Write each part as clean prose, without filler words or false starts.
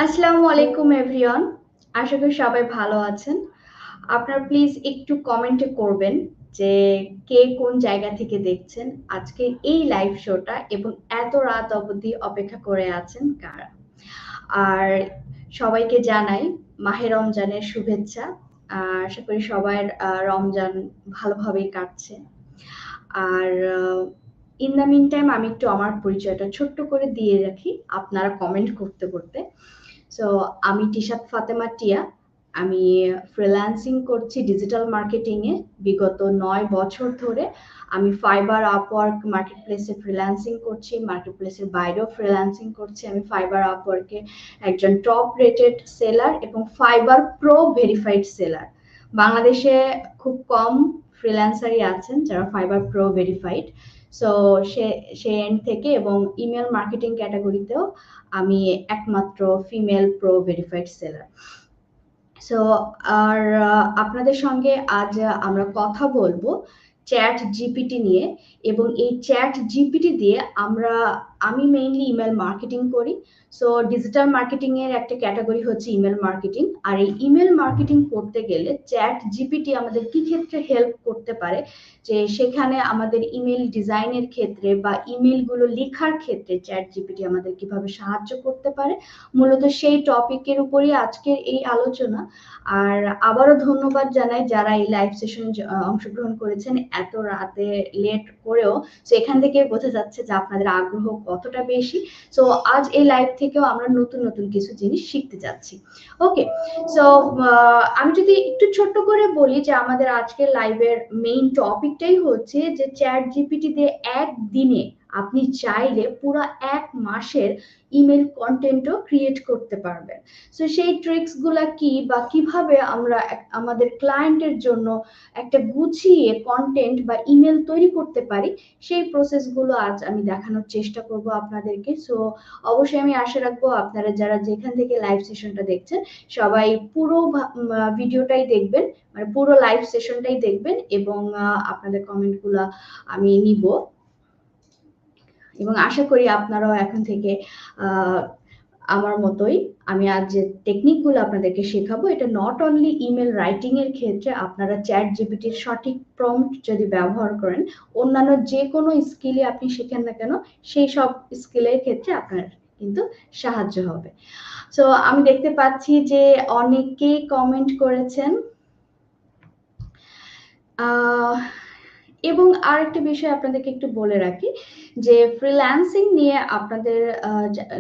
আসসালামু আলাইকুম এভরিওয়ান। আশা করি সবাই ভালো আছেন। আপনারা প্লিজ একটু কমেন্টে করবেন যে কে কোন জায়গা থেকে দেখছেন আজকের এই লাইভ শোটা এবং এত রাত অবধি অপেক্ষা করে আছেন কারা। আর সবাইকে জানাই মাহে রমজানের শুভেচ্ছা। আশা করি সবার রমজান ভালোভাবেই কাটছে। আর ইন দ্য মিন টাইম আমি একটু আমার পরিচয়টা ছোট্ট করে দিয়ে রাখি আপনারা কমেন্ট করতে করতে। সো আমি টিশাত ফাতেমা টিয়া। আমি ফ্রিল্যান্সিং করছি ডিজিটাল মার্কেটিং এ বিগত 9 বছর ধরে। আমি ফাইবার আপওয়ার্ক মার্কেটপ্লেসে ফ্রিল্যান্সিং করছি, মার্কেটপ্লেসের বাইরেও ফ্রিল্যান্সিং করছি। আমি ফাইবার আপওয়ার্কে একজন টপ রেটেড সেলার এবং ফাইবার প্রো ভেরিফাইড সেলার। বাংলাদেশে খুব কম ফ্রিল্যান্সারই আছেন যারা ফাইবার প্রো ভেরিফাইড। সো সে সে এন্ড থেকে এবং ইমেল মার্কেটিং ক্যাটাগরিতেও আমি একমাত্র female pro verified seller. So আর আপনাদের সঙ্গে আজ আমরা কথা বলবো চ্যাট জিপিটি নিয়ে। এবং এই চ্যাট জিপিটি দিয়ে আমি মেইনলি ইমেল মার্কেটিং করি। সো ডিজিটাল মার্কেটিং এর একটা ক্যাটাগরি হচ্ছে ইমেল মার্কেটিং। আর এই ইমেল মার্কেটিং করতে গেলে চ্যাট জিপিটি আমাদের কি ক্ষেত্রে হেল্প করতে পারে, যে সেখানে আমাদের ইমেল ডিজাইনের ক্ষেত্রে বা ইমেলগুলো লেখার ক্ষেত্রে চ্যাট জিপিটি আমাদের কিভাবে সাহায্য করতে পারে, মূলত সেই টপিকের উপরই আজকের এই আলোচনা। আর আবারও ধন্যবাদ জানাই যারা এই লাইভ সেশনে অংশগ্রহণ করেছেন এত রাতে লেট করেও। সো এখান থেকে বোঝা যাচ্ছে যে আপনাদের আগ্রহ কতটা বেশি। সো আজ এই লাইভ থেকেও আমরা নতুন নতুন কিছু জিনিস শিখতে যাচ্ছি। ওকে। সো আমি যদি একটু ছোট্ট করে বলি যে আমাদের আজকের লাইভের মেইন টপিকটাই হচ্ছে যে চ্যাট জিপিটি দিয়ে একদিনে আপনি চাইলে পুরো 1 মাসের ইমেল কন্টেন্টও ক্রিয়েট করতে পারবেন। সো সেই ট্রিক্স গুলা কি বা কিভাবে আমরা আমাদের ক্লায়েন্টের জন্য একটা গুছিয়ে কন্টেন্ট বা ইমেল তৈরি করতে পারি, সেই প্রসেস গুলো আজ আমি দেখানোর চেষ্টা করব আপনাদেরকে। সো অবশ্যই আমি আশা রাখবো আপনারা যারা যেখান থেকে লাইভ সেশনটা দেখছেন সবাই পুরো ভিডিওটাই দেখবেন, মানে পুরো লাইভ সেশনটাই দেখবেন এবং আপনাদের কমেন্ট গুলা আমি নিব এবং আশা করি আপনারাও এখন থেকে আহ আমার মতোই আমি আজ যে টেকনিকগুলো আপনাদেরকে শেখাবো এটা নট অনলি ইমেল রাইটিং এর ক্ষেত্রে, আপনারা চ্যাট জিপিটির সঠিক প্রম্পট যদি ব্যবহার করেন অন্যান্য যে কোনো স্কিলে আপনি শেখেন না কেন সেই সব স্কিলের ক্ষেত্রে আপনার কিন্তু সাহায্য হবে। সো আমি দেখতে পাচ্ছি যে অনেকেই কমেন্ট করেছেন। আহ এবং আরেকটা বিষয় আপনাদেরকে একটু বলে রাখি যে ফ্রিল্যান্সিং নিয়ে আপনাদের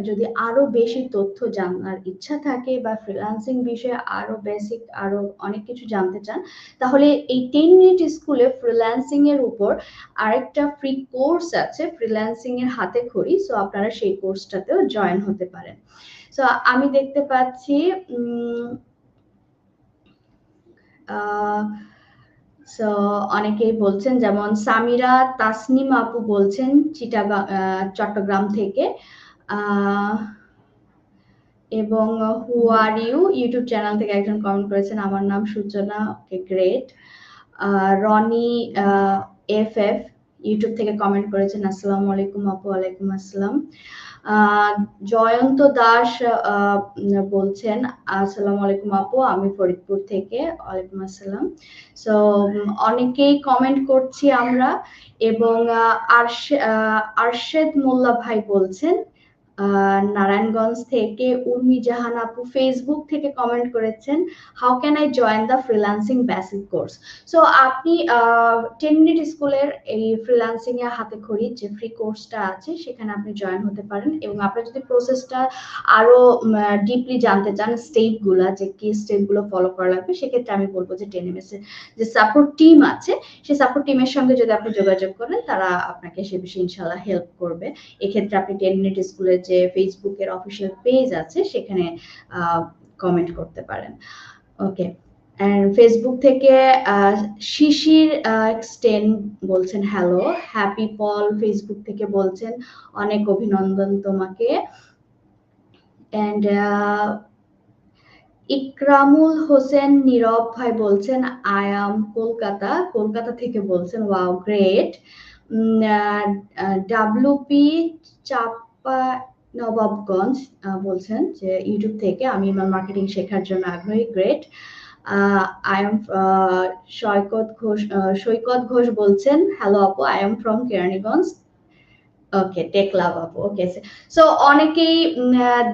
যদি আরো বেশি তথ্য জানার ইচ্ছা থাকে বা ফ্রিল্যান্সিং বিষয়ে আরো বেসিক আরো অনেক কিছু জানতে চান, তাহলে এই 10 মিনিট স্কুলে ফ্রিল্যান্সিং এর উপর আরেকটা ফ্রি কোর্স আছে, ফ্রিল্যান্সিং এর হাতে খড়ি। সো আপনারা সেই কোর্সটাতেও জয়েন হতে পারেন। সো আমি দেখতে পাচ্ছি আহ সো অনেকেই বলছেন, যেমন সামিরা তাসনিম আপু বলছেন চট্টগ্রাম থেকে। আহ, এবং who are you YouTube channel থেকে একজন কমেন্ট করেছেন, আমার নাম Suchona. Okay, great. Roni F F YouTube থেকে কমেন্ট করেছেন, আসসালামু আলাইকুম আপু। ওয়ালাইকুম আসসালাম। জয়ন্ত দাস বলছেন, আসসালামু আলাইকুম আপু, আমি ফরিদপুর থেকে। ওয়ালাইকুম আসসালাম। সো অনেকেই কমেন্ট করছি আমরা। এবং আরশেদ মোল্লা ভাই বলছেন নারায়ণগঞ্জ থেকে। উর্মি জাহান আপু ফেসবুক থেকে কমেন্ট করেছেন, how can I join the freelancing basic course. So আপনি 10 মিনিট স্কুলের এই ফ্রিল্যান্সিং এর হাতে খড়ি যে ফ্রি কোর্সটা আছে সেখানে আপনি জয়েন হতে পারেন। এবং আপনার যদি প্রসেসটা আরো ডিপলি জানতে চান, স্টেপ গুলা যে কি স্টেপ গুলো ফলো করা লাগবে, সেক্ষেত্রে আমি বলবো যে 10 MS এর যে সাপোর্ট টিম আছে সেই সাপোর্ট টিমের সঙ্গে যদি আপনি যোগাযোগ করেন তারা আপনাকে সে বিষয়ে ইনশাল্লাহ হেল্প করবে। এক্ষেত্রে আপনি 10 মিনিট স্কুলের যে ফেসবুকের অফিসিয়াল পেজ আছে সেখানে কমেন্ট করতে পারেন। ওকে। ফেসবুক থেকে শিশির এক্সটেন বলছেন হ্যালো। হ্যাপি পল ফেসবুক থেকে বলছেন অনেক অভিনন্দন তোমাকে। অ্যান্ড ইকরামুল হোসেন নীরব ভাই বলছেন আই এম কলকাতা থেকে বলছেন, ওয়াও গ্রেট। ডাব্লুপি চাপা নবাবগঞ্জ বলছেন যে ইউটিউব থেকে আমি ইমেল মার্কেটিং শেখার জন্য আগ্রহী। Great. I am Saikat Ghosh বলছেন, হ্যালো আপু, I am from Keraniganj. Okay, take love আপু। ওকে, সো অনেকেই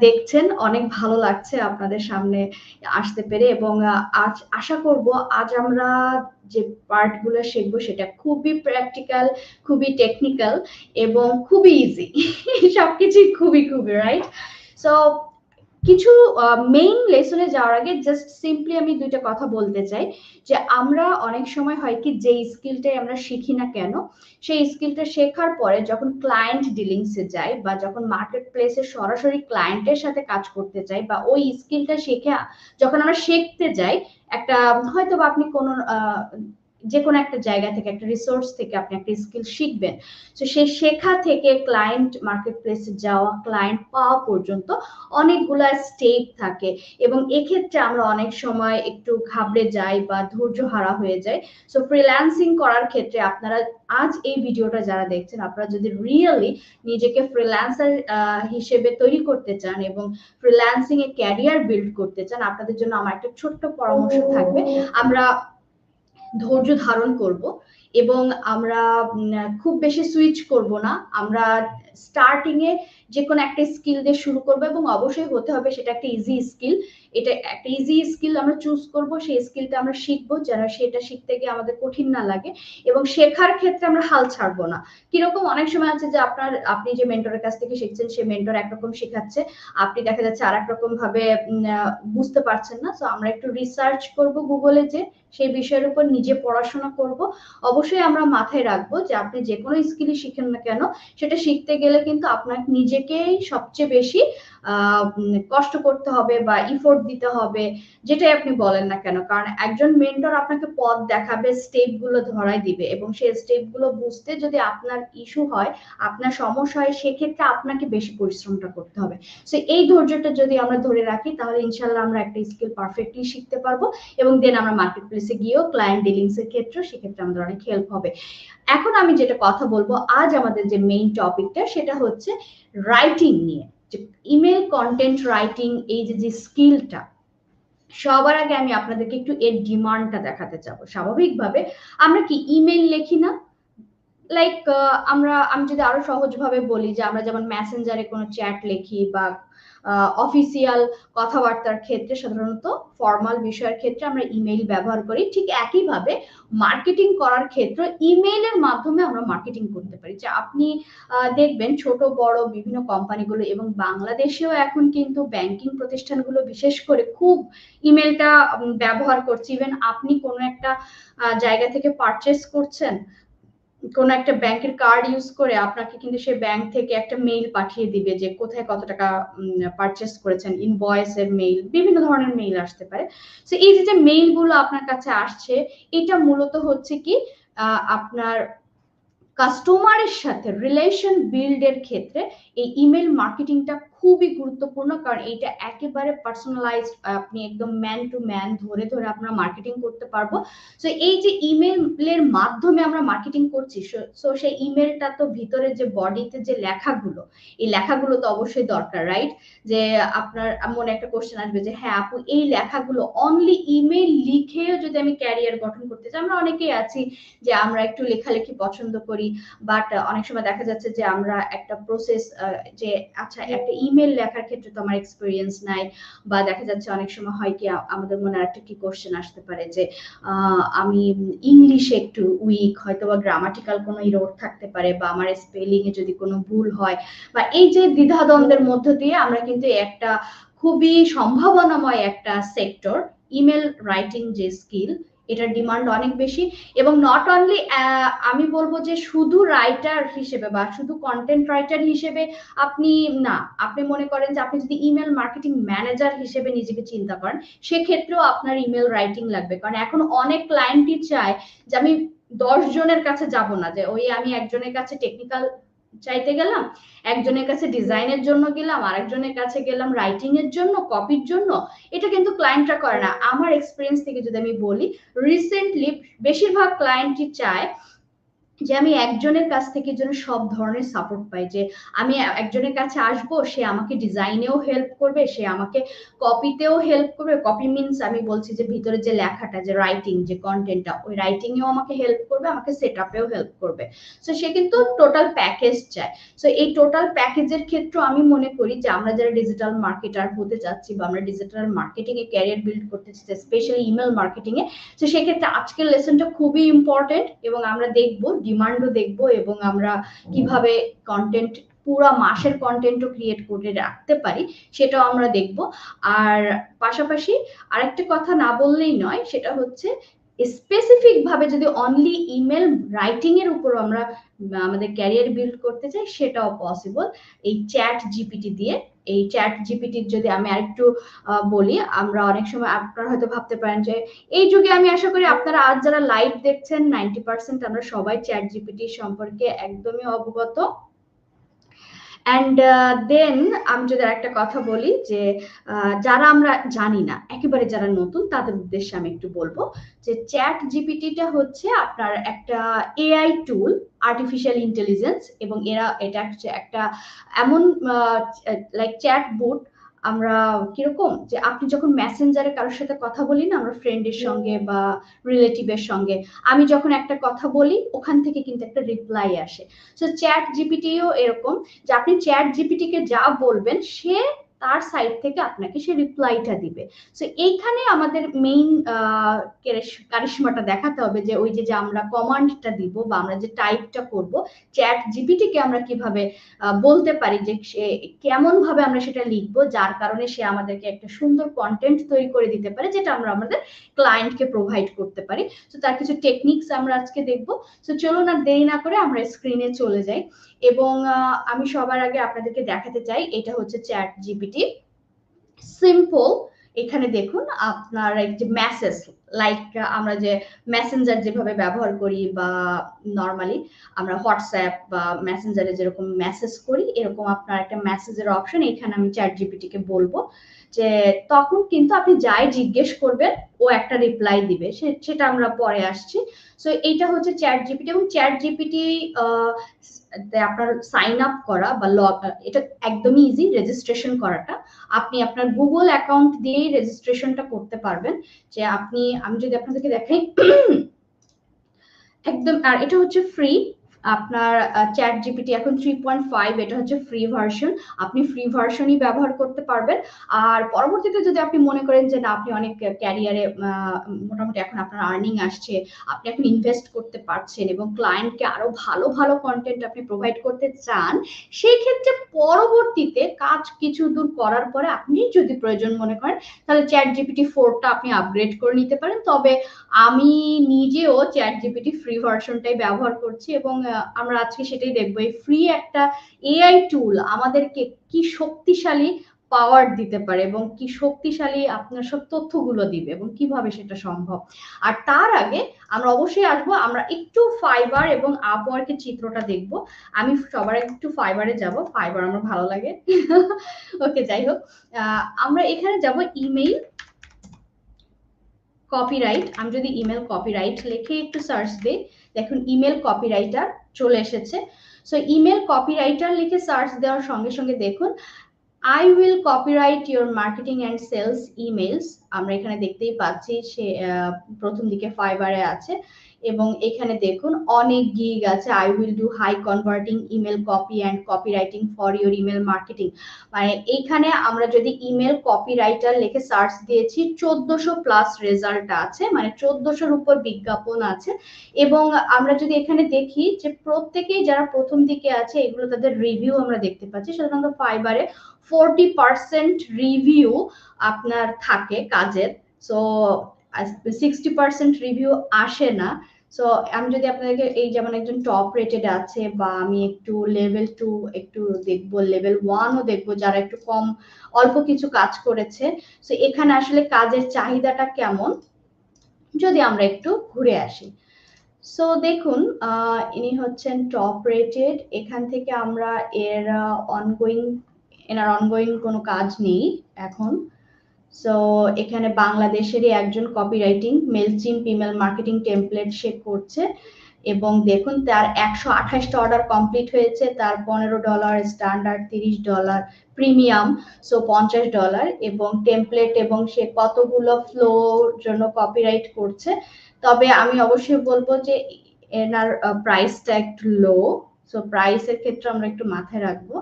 দেখছেন, অনেক ভালো লাগছে আপনাদের সামনে আসতে পেরে, এবং আজ আশা করব আজ আমরা যে পার্ট গুলো শিখবো সেটা খুবই প্র্যাকটিক্যাল, খুবই টেকনিক্যাল এবং খুবই ইজি। সবকিছুই খুবই খুবই রাইট। সো কিছু মেইন লেসনে যাওয়ার আগে জাস্ট সিম্পলি আমি দুইটা কথা বলতে চাই যে আমরা অনেক সময় হয় কি, যে স্কিলটাই আমরা শিখি না কেন, সেই স্কিলটা শেখার পরে যখন ক্লায়েন্ট ডিলিংসে যাই বা যখন মার্কেট প্লেসে সরাসরি ক্লায়েন্টের সাথে কাজ করতে চাই, বা ওই স্কিলটা শেখা যখন আমরা শিখতে যাই, একটা হয়তো বা আপনি কোনো যে কোনো একটা জায়গা থেকে, একটা রিসোর্স থেকে আপনি একটা স্কিল শিখবেন, তো সেই শেখা থেকে ক্লায়েন্ট মার্কেট প্লেসে যাওয়া, ক্লায়েন্ট পাওয়া পর্যন্ত অনেকগুলা স্টেপ থাকে, এবং এক্ষেত্রে আমরা অনেক সময় একটু ঘাবড়ে যাই বা ধৈর্য হারা হয়ে যায়। সো ফ্রিল্যান্সিং করার ক্ষেত্রে আপনারা আজ এই ভিডিওটা যারা দেখছেন, আপনারা যদি রিয়েলি নিজেকে ফ্রিল্যান্সার হিসেবে তৈরি করতে চান এবং ফ্রিল্যান্সিং এ ক্যারিয়ার বিল্ড করতে চান, আপনাদের জন্য আমার একটা ছোট্ট পরামর্শ থাকবে। আমরা ধৈর্য ধারণ করব এবং আমরা খুব বেশি সুইচ করব না। আমরা স্টার্টিং এ যে কোনো একটা স্কিল দিয়ে শুরু করব, এবং অবশ্যই হতে হবে সেটা একটা ইজি স্কিল। এটা একটা ইজি স্কিল আমরা চুজ করব, সেই স্কিলটা আমরা শিখবো যেন সেটা শিখতে গিয়ে আমাদের কঠিন না লাগে, এবং শেখার ক্ষেত্রে আমরা হাল ছাড়বো না। কিরকম, অনেক সময় আছে যে আপনি যে মেন্টরের কাছ থেকে শিখছেন, সে মেন্টর একরকম শেখাচ্ছে, আপনি দেখা যাচ্ছে আর এক রকম ভাবে বুঝতে পারছেন না। তো আমরা একটু রিসার্চ করব গুগলে, যে সেই বিষয়ের উপর নিজে পড়াশোনা করব। অবশ্যই আমরা মাথায় রাখবো যে আপনি যে কোনো স্কিলই শিখেন না কেন, সেটা শিখতে গেলে কিন্তু আপনাকে নিজেকেই সবচেয়ে বেশি কষ্ট করতে হবে বা ইফোর্ট দিতে হবে, যেটাই আপনি বলেন না কেন। কারণ একজন মেন্টর আপনাকে পথ দেখাবে, স্টেপ গুলো ধরাই দিবে, এবং সেই স্টেপ গুলো বুঝতে যদি আপনার ইস্যু হয়, আপনার সমস্যা হয়, সেক্ষেত্রে আপনাকে বেশি পরিশ্রমটা করতে হবে। সো এই ধৈর্যটা যদি আমরা ধরে রাখি, তাহলে ইনশাল্লাহ আমরা একটা স্কিল পারফেক্টলি শিখতে পারবো, এবং দেন আমরা মার্কেট প্লেসে গিয়েও ক্লায়েন্ট ডিলিংস এর ক্ষেত্রে সেক্ষেত্রে আমাদের অনেক হেল্প হবে। এখন আমি যেটা কথা বলবো, আজ আমাদের যে মেইন টপিকটা সেটা হচ্ছে রাইটিং নিয়ে, যে ইমেল কন্টেন্ট রাইটিং, এই যে স্কিলটা। সবার আগে আমি আপনাদেরকে একটু এর ডিমান্ডটা দেখাতে চাবো। স্বাভাবিকভাবে আমরা কি ইমেল লিখি না? লাইক আমি যদি আরো সহজ ভাবে বলি, যে আমরা যেমন মেসেঞ্জারে কোনো চ্যাট লিখি বা অফিসিয়াল কথাবার্তার ক্ষেত্রে, সাধারণত ফর্মাল বিষয়ের ক্ষেত্রে আমরা ইমেইল ব্যবহার করি, ঠিক একইভাবে মার্কেটিং করার ক্ষেত্রে ইমেইলের মাধ্যমে আমরা মার্কেটিং করতে পারি। যে আপনি দেখবেন ছোট বড় বিভিন্ন কোম্পানিগুলো, এবং বাংলাদেশেও এখন কিন্তু ব্যাংকিং প্রতিষ্ঠানগুলো বিশেষ করে খুব ইমেলটা ব্যবহার করছে। ইভেন আপনি কোনো একটা জায়গা থেকে পারচেস করছেন, কোন একটা ব্যাংকের কার্ড ইউজ করে, আপনাকে কিন্তু সে ব্যাংক থেকে একটা মেইল পাঠিয়ে দিবে যে কোথায় কত টাকা পারচেস করেছেন, ইনভয়েসের মেইল, বিভিন্ন ধরনের মেইল আসতে পারে। সো এই যে মেইল গুলো আপনার কাছে আসছে, এটা মূলত হচ্ছে কি আপনার কাস্টমারের সাথে রিলেশন বিল্ডের ক্ষেত্রে এই ইমেল মার্কেটিংটা খুবই গুরুত্বপূর্ণ, কারণ এটা একেবারে পার্সোনালাইজড, আপনি একদম ম্যান টু ম্যান ধরে ধরে আমরা মার্কেটিং করতে পারবো। সো এই যে ইমেলের মাধ্যমে আমরা মার্কেটিং করছি, সো সেই ইমেলটা তো ভিতরে যে বডিতে যে লেখাগুলো, এই লেখাগুলো তো অবশ্যই দরকার, রাইট? যে আপনার মনে একটা কোশ্চেন আসবে যে হ্যাঁ আপু, এই লেখাগুলো অনলি ইমেল লিখেও যদি আমি ক্যারিয়ার গঠন করতে চাই, আমরা অনেকেই আছি যে আমরা একটু লেখালেখি পছন্দ করি, বাট অনেক সময় দেখা যাচ্ছে যে আমরা একটা প্রসেস, যে আচ্ছা একটা ইমেল লেখার ক্ষেত্রে তো আমার এক্সপিরিয়েন্স নাই, বা দেখা যাচ্ছে অনেক সময় হয় কি আমাদের মনে একটা কি কোশ্চেন আসতে পারে যে আমি ইংলিশে একটু উইক, হয়তো বা গ্রামাটিক্যাল কোনো ইরোর থাকতে পারে, বা আমার স্পেলিং এ যদি কোনো ভুল হয়, বা এই যে দ্বিধাদ্বন্দ্বের মধ্য দিয়ে আমরা কিন্তু একটা খুবই সম্ভাবনাময় একটা সেক্টর, ইমেল রাইটিং যে স্কিল, এটার ডিমান্ড অনেক বেশি। এবং নট অনলি আমি বলবো যে শুধু রাইটার হিসেবে বা শুধু কন্টেন্ট রাইটার হিসেবে আপনি না, আপনি মনে করেন যে আপনি যদি ইমেল মার্কেটিং ম্যানেজার হিসেবে নিজেকে চিন্তা করেন, সেক্ষেত্রেও আপনার ইমেল রাইটিং লাগবে। কারণ এখন অনেক ক্লায়েন্টই চায় যে আমি 10 জনের কাছে যাব না, যে ওই আমি একজনের কাছে টেকনিক্যাল চাইতে গেলাম, একজনের কাছে ডিজাইনের জন্য গেলাম, আরেকজনের কাছে গেলাম রাইটিং এর জন্য, কপির জন্য। এটা কিন্তু ক্লায়েন্টরা করে না। আমার এক্সপিরিয়েন্স থেকে যদি আমি বলি, রিসেন্টলি বেশিরভাগ ক্লায়েন্টই চায় যে আমি একজনের কাছ থেকে যেন সব ধরনের সাপোর্ট পাই, যে আমি একজনের কাছে আসবো, সে আমাকে ডিজাইনেও হেল্প করবে, সে আমাকে কপিতেও হেল্প করবে। কপি মিনস আমি বলছি যে ভিতরে যে লেখাটা, যে রাইটিং, যে কন্টেন্টটা, ওই রাইটিং এও আমাকে হেল্প করবে, আমাকে সেট আপেও হেল্প করবে। সো সে কিন্তু টোটাল প্যাকেজ চায়। সো এই টোটাল প্যাকেজের ক্ষেত্রে আমি মনে করি যে আমরা যারা ডিজিটাল মার্কেটার হতে যাচ্ছি বা আমরা ডিজিটাল মার্কেটিং এ ক্যারিয়ার বিল্ড করতে চাচ্ছি, স্পেশালি ইমেল মার্কেটিং এ, তো সেক্ষেত্রে আজকের লেসনটা খুবই ইম্পর্টেন্ট এবং আমরা দেখব, ডিমান্ডও দেখব, এবং আমরা কিভাবে কন্টেন্ট, পুরো মাসের কন্টেন্টও ক্রিয়েট করে রাখতে পারি সেটাও আমরা দেখব। আর পাশাপাশি আরেকটা কথা না বললেই নয়, সেটা হচ্ছে স্পেসিফিক ভাবে যদি অনলি ইমেল রাইটিং এর উপর আমরা আমাদের ক্যারিয়ার বিল্ড করতে চাই, সেটাও পসিবল এই চ্যাট জিপিটি দিয়ে। এই চ্যাট জিপিটির যদি আমি আরেকটু বলি, আমরা অনেক সময় আপনারা হয়তো ভাবতে পারেন যে এই যুগে, আমি আশা করি আপনারা আজ যারা লাইভ দেখছেন 90% আমরা সবাই চ্যাট জিপিটি সম্পর্কে একদমই অবগত। অ্যান্ড দেন আমি যদি একটা কথা বলি যে যারা আমরা জানি না, একেবারে যারা নতুন, তাদের উদ্দেশ্যে আমি একটু বলবো যে চ্যাট জিপিটিটা হচ্ছে আপনার একটা এআই টুল, আর্টিফিশিয়াল ইন্টেলিজেন্স, এবং এটা হচ্ছে একটা এমন লাইক চ্যাট বুট। আমরা কিরকম, যে আপনি যখন মেসেঞ্জারে কারোর সাথে কথা বলি না, আমরা ফ্রেন্ডের সঙ্গে বা রিলেটিভের সঙ্গে, আমি যখন একটা কথা বলি ওখান থেকে কিন্তু একটা রিপ্লাই আসে। সো চ্যাট জিপিটিও এরকম, যে আপনি চ্যাট জিপিটি কে যা বলবেন, সে তার সাইড থেকে আপনাকে সে রিপ্লাইটা দিবে। সো এইখানে আমাদের মেইন কারিশমাটা দেখাতে হবে, যে ওই যে আমরা কমান্ডটা দিব বা আমরা যে টাইপটা করব, চ্যাট জিপিটি কে আমরা কিভাবে বলতে পারি যে সে কেমন ভাবে আমরা সেটা লিখবো, যার কারণে সে আমাদেরকে একটা সুন্দর কন্টেন্ট তৈরি করে দিতে পারে, যেটা আমরা আমাদের ক্লায়েন্টকে প্রোভাইড করতে পারি। তো তার কিছু টেকনিক্স আমরা আজকে দেখবো। তো চলুন আর দেরি না করে আমরা স্ক্রিনে চলে যাই, এবং আমি সবার আগে আপনাদেরকে দেখাতে চাই, এটা হচ্ছে চ্যাট জিপিটি। সিম্পল, এখানে দেখুন আপনার একটি মেসেজ, লাইক আমরা যে মেসেঞ্জার যেভাবে ব্যবহার করি বা নর্মালি আমরা হোয়াটসঅ্যাপ বা মেসেঞ্জারে যেরকম মেসেজ করি, এরকম আপনার একটা মেসেজের অপশন, এখানে আমি চ্যাট জিপিটি কে বলবো যে তখন কিন্তু আপনি যাই জিজ্ঞেস করবেন ও একটা রিপ্লাই দিবে, সেটা আমরা পরে আসছি। সো এইটা হচ্ছে চ্যাট জিপিটি, এবং চ্যাট জিপিটি আপনার সাইন আপ করা বা এটা একদমই ইজি, রেজিস্ট্রেশন করাটা। আপনি আপনার গুগল অ্যাকাউন্ট দিয়েই রেজিস্ট্রেশনটা করতে পারবেন। যে আমি যদি আপনাদেরকে দেখাই একদম, আর এটা হচ্ছে ফ্রি। আপনার চ্যাট জিপিটি এখন 3.5, এটা হচ্ছে ফ্রি ভার্সন, আপনি ফ্রি ভার্সনই ব্যবহার করতে পারবেন। আর পরবর্তীতে যদি আপনি মনে করেন যে না, আপনি অনেক ক্যারিয়ারে মোটামুটি এখন আপনার আর্নিং আসছে, আপনি এখন ইনভেস্ট করতে পারছেন এবং ক্লায়েন্টকে আরো ভালো ভালো কন্টেন্ট আপনি প্রোভাইড করতে চান, সেই ক্ষেত্রে পরবর্তীতে কাজ কিছু দূর করার পরে আপনি যদি প্রয়োজন মনে করেন, তাহলে চ্যাট জিপিটি 4টা আপনি আপগ্রেড করে নিতে পারেন। তবে আমি নিজেও চ্যাট জিপিটি ফ্রি ভার্সনটাই ব্যবহার করছি, এবং আমরা আজকে সেটাই দেখবো, এই ফ্রি একটা এআই টুল আমাদেরকে কি শক্তিশালী পাওয়ার দিতে পারে এবং কি শক্তিশালী আপনার সব তথ্যগুলো দিবে এবং কিভাবে সেটা সম্ভব। আর তার আগে আমরা অবশ্যই আসবো, আমরা একটু ফাইবার এবং আপওয়ার্কের চিত্রটা দেখব। আমি সবার আগে একটু ফাইবারে যাব, ফাইবার আমার ভালো লাগে। ওকে, যাই হোক, আমরা এখানে যাব ইমেইল কপিরাইট। আমি যদি ইমেল কপিরাইট লিখে একটু সার্চ দিই, দেখুন ইমেল কপিরাইটার চলে এসেছে। সো ইমেল কপিরাইটার লিখে সার্চ দেওয়ার সঙ্গে সঙ্গে দেখুন I will copyright your marketing and sales emails, আমরা এখানে দেখতেই পাচ্ছি সে প্রথম দিকে ফাইবারে আছে, এবং এখানে দেখুন অনেক গিগ আছে। I will do high converting email copy and copywriting for your email marketing. মানে এইখানে আমরা যদি ইমেল কপিরাইটার লিখে সার্চ দিয়েছি, 1400+ রেজাল্ট আছে, মানে 1400-র উপর বিজ্ঞাপন আছে। এবং আমরা যদি এখানে দেখি যে প্রত্যেকেই যারা প্রথম দিকে আছে, এগুলো তাদের রিভিউ আমরা দেখতে পাচ্ছি। সাধারণত ফাইবারে 40% রিভিউ আপনার থাকে কাজের। সো 60% রিভিউ আসে না। সো আমি যদি আপনাদেরকে এই যেমন একজন টপ রেটেড আছে, বা আমি একটু লেভেল 2 একটু দেখবো, লেভেল 1ও দেখবো, যারা একটু কম অল্প কিছু কাজ করেছে। সো এখানে আসলে কাজের চাহিদাটা কেমন, যদি আমরা একটু ঘুরে আসি। সো দেখুন ইনি হচ্ছেন টপ রেটেড। এখান থেকে আমরা এনার অনগোয়িং কোনো কাজ নেই এখন। সো এখানে বাংলাদেশেরই একজন কপিরাইটিং মেলচিম্প ইমেল মার্কেটিং টেমপ্লেট সে করছে, এবং দেখুন তার 128টা অর্ডার কমপ্লিট হয়েছে, তার $15, স্ট্যান্ডার্ড $30, প্রিমিয়াম সো $50 এবং টেমপ্লেট, এবং সে কতগুলো ফ্লোর জন্য কপিরাইট করছে। তবে আমি অবশ্যই বলবো যে এনার প্রাইসটা একটু লো, সো প্রাইসের ক্ষেত্রে আমরা একটু মাথায় রাখবো।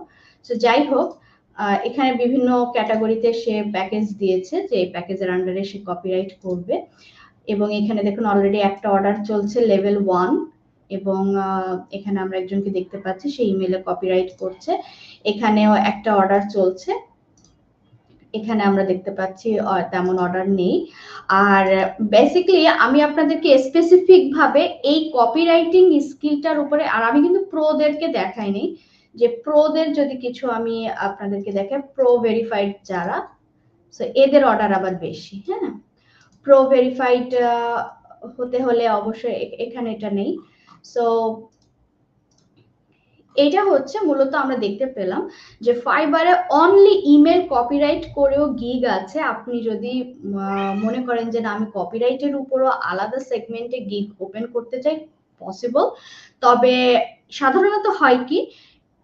সো যাই হোক, এখানে বিভিন্ন ক্যাটাগরিতে সে প্যাকেজ দিয়েছে যে এই প্যাকেজের আন্ডারে সে কপিরাইট করবে। এবং এখানে দেখুন অলরেডি একটা অর্ডার চলছে লেভেল 1, এবং এখানে আমরা একজনকে দেখতে পাচ্ছি সে ইমেলে কপিরাইট করছে। এখানেও একটা অর্ডার চলছে, এখানে আমরা দেখতে পাচ্ছি তেমন অর্ডার নেই। আর বেসিক্যালি আমি আপনাদেরকে স্পেসিফিক ভাবে এই কপিরাইটিং স্কিলটার উপরে, আর আমি কিন্তু প্রোদেরকে দেখাইনি, যে প্রোদের যদি কিছু আমি আপনাদেরকে দেখাই, প্রো ভেরিফাইড যারা, সো এদের অর্ডার আবার বেশি। হ্যাঁ, প্রো ভেরিফাইড হতে হলে অবশ্যই এখানে এটা নেই। সো এটা হচ্ছে মূলত আমরা দেখতে পেলাম যে ফাইবারে অনলি ইমেল কপিরাইট করেও গিগ আছে। আপনি যদি মনে করেন যে না আমি কপিরাইটের উপরও আলাদা সেগমেন্টে গিগ ওপেন করতে চাই, পসিবল। তবে সাধারণত হয় কি,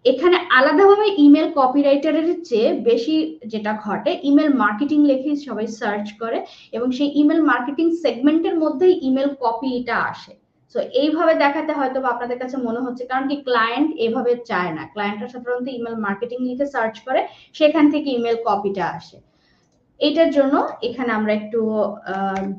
এখানে আলাদাভাবে ইমেল কপিরাইটারের চেয়ে বেশি যেটা ঘটে, ইমেল মার্কেটিং লিখেই সবাই সার্চ করে এবং সেই ইমেল মার্কেটিং সেগমেন্টের মধ্যেই ইমেল কপিটা আসে। সো এইভাবে দেখাতে হয়তো আপনাদের কাছে মনে হচ্ছে, কারণ কি ক্লায়েন্ট এভাবে চায় না, ক্লায়েন্টরা সাধারণত ইমেল মার্কেটিং লিখে সার্চ করে, সেখান থেকে ইমেল কপিটা আসে। এটার জন্য এখানে আমরা একটু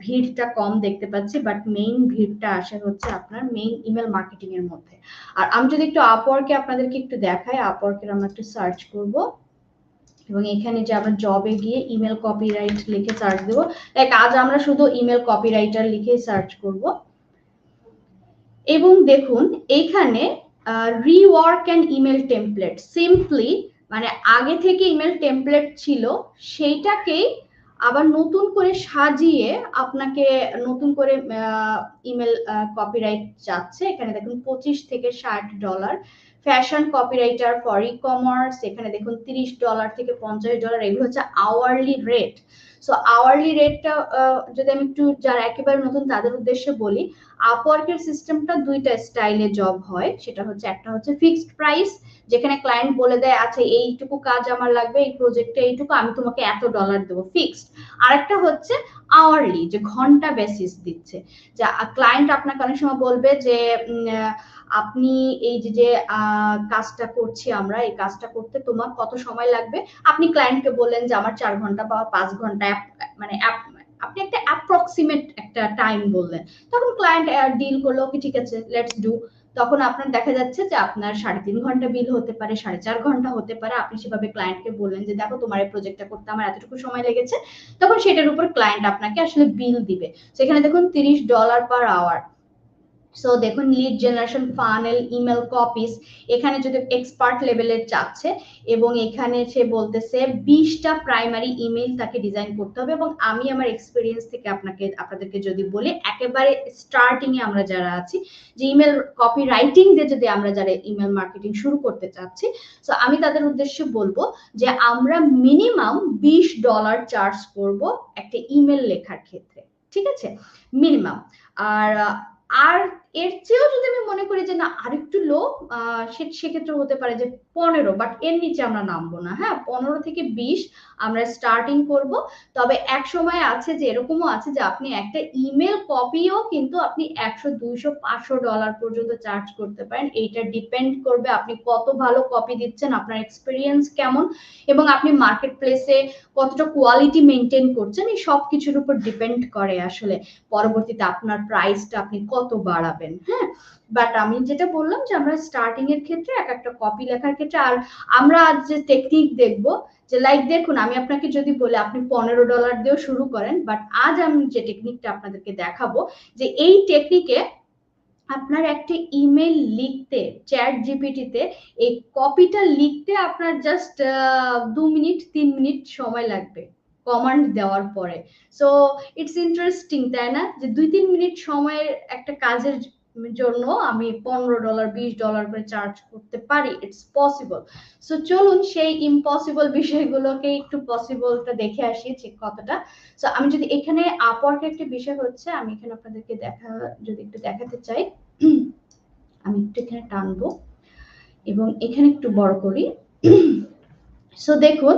ভিড়টা কম দেখতে পাচ্ছি, বাট মেইন ভিড়টা আসে হচ্ছে আপনার মেইন ইমেল মার্কেটিং এর মধ্যে। আর আমি যদি একটু আপওয়ার্কে আপনাদেরকে একটু দেখাই, আপওয়ার্কের আমরা একটু সার্চ করব এবং এখানে যে আমরা জবে গিয়ে ইমেল কপিরাইট লিখে সার্চ দেবো, লাইক আজ আমরা শুধু ইমেল কপিরাইটার লিখে সার্চ করব। এবং দেখুন এইখানে rework and email template, simply মানে আগে থেকে ইমেল টেমপ্লেট ছিল সেইটাকেই আবার নতুন করে সাজিয়ে আপনাকে নতুন করে ইমেল কপিরাইট চাচ্ছে। এখানে দেখুন $25 থেকে $60, fashion copywriter for e commerce, এখানে দেখুন $30 থেকে $50, এগুলো হচ্ছে আওয়ারলি রেট। সো আওয়ারলি রেটটা যদি আমি একটু যারা একেবারে নতুন তাদের উদ্দেশ্যে বলি, আপওয়ার্কের সিস্টেমটা দুইটা স্টাইলে জব হয়। সেটা হচ্ছে একটা হচ্ছে ফিক্সড প্রাইস, যেখানে ক্লায়েন্ট বলে দেয় আচ্ছা এইটুকু কাজ আমার লাগবে, এই প্রজেক্টে এইটুকু, আমি তোমাকে এত ডলার দেবো, ফিক্সড। আরেকটা হচ্ছে আওয়ারলি, যে ঘন্টা বেসিস দিচ্ছে, যা ক্লায়েন্ট আপনাকে অনেক সময় বলবে যে আপনি এই যে কাজটা করছি আমরা, এই কাজটা করতে তোমার কত সময় লাগবে, আপনি ক্লায়েন্টকে বললেন যে আমার 4 ঘন্টা বা 5 ঘন্টা, মানে আপনি একটা অ্যাপ্রক্সিমেট একটা টাইম বললেন, তখন ক্লায়েন্ট ডিল করলো কি ঠিক আছে লেটস ডু। তখন আপনার দেখা যাচ্ছে যে আপনার 3.5 ঘন্টা বিল হতে পারে, 4.5 ঘন্টা হতে পারে। আপনি সেভাবে ক্লায়েন্টকে বললেন যে দেখো তোমার এই প্রজেক্টটা করতে আমার এতটুকু সময় লেগেছে, তখন সেটার উপর ক্লায়েন্ট আপনাকে আসলে বিল দিবে। সেখানে দেখুন $30 পার আওয়ার। সো দেখুন lead generation funnel, email copies, এখানে যদি এক্সপার্ট লেভেলের চাচ্ছে এবং এখানে সে বলতেছে 20টা প্রাইমারি ইমেল তাকে ডিজাইন করতে হবে। এবং আমি আমার এক্সপিরিয়েন্স থেকে আপনাদেরকে যদি বলি, একেবারে স্টার্টিং এ আমরা যারা আছি, যে ইমেল কপি রাইটিং দিয়ে যদি আমরা যারা ইমেল মার্কেটিং শুরু করতে চাচ্ছি, সো আমি তাদের উদ্দেশ্যে বলবো যে আমরা মিনিমাম $20 চার্জ করব একটা ইমেল লেখার ক্ষেত্রে, ঠিক আছে, মিনিমাম। আর আর এর চেয়েও যদি আমি মনে করি যে না আরেকটু লো, সেক্ষেত্রে হতে পারে যে 15, বাট এর নিচে আমরা নামবো না। হ্যাঁ, 15 থেকে 20 আমরা স্টার্টিং করব। তবে এক সময় আছে যে এরকমও আছে যে আপনি একটা ইমেল কপিও কিন্তু আপনি 100, 200, $500 পর্যন্ত চার্জ করতে পারেন। এইটা ডিপেন্ড করবে আপনি কত ভালো কপি দিচ্ছেন, আপনার এক্সপিরিয়েন্স কেমন, এবং আপনি মার্কেট প্লেসে কতটা কোয়ালিটি মেনটেন করছেন, এই সব কিছুর উপর ডিপেন্ড করে আসলে পরবর্তীতে আপনার প্রাইসটা আপনি কত বাড়াবেন। হ্যাঁ, বাট আমি যেটা বললাম যে আমরা স্টার্টিং এর ক্ষেত্রে এক একটা কপি লেখার ক্ষেত্রে, আর আমরা আজ যে টেকনিক দেখবো, যে লাইক দেখুন আমি আপনাকে যদি বলি আপনি $15 দিয়েও শুরু করেন, বাট আজ আমি যে টেকনিকটা আপনাদেরকে দেখাবো, যে এই টেকনিকে আপনার একটা ইমেল লিখতে চ্যাট জিপিটিতে এই কপিটা লিখতে আপনার জাস্ট 2 মিনিট 3 মিনিট সময় লাগবে কমান্ড দেওয়ার পরে। সো ইটস ইন্টারেস্টিং, তাই না, যে 2-3 মিনিট সময়ের একটা কাজের জন্য আমি $15 $20 করে চার্জ করতে পারি, ইটস পসিবল। সো চলুন সেই ইম্পসিবল বিষয়গুলোকে একটু পসিবলটা দেখে আসি যে কতটা। সো আমি যদি এখানে আপওয়ার্ক একটা বিষয় হচ্ছে, আমি এখানে আপনাদেরকে যদি একটু দেখাতে চাই, আমি একটু এখানে টানবো এবং এখানে একটু বড় করি। সো দেখুন,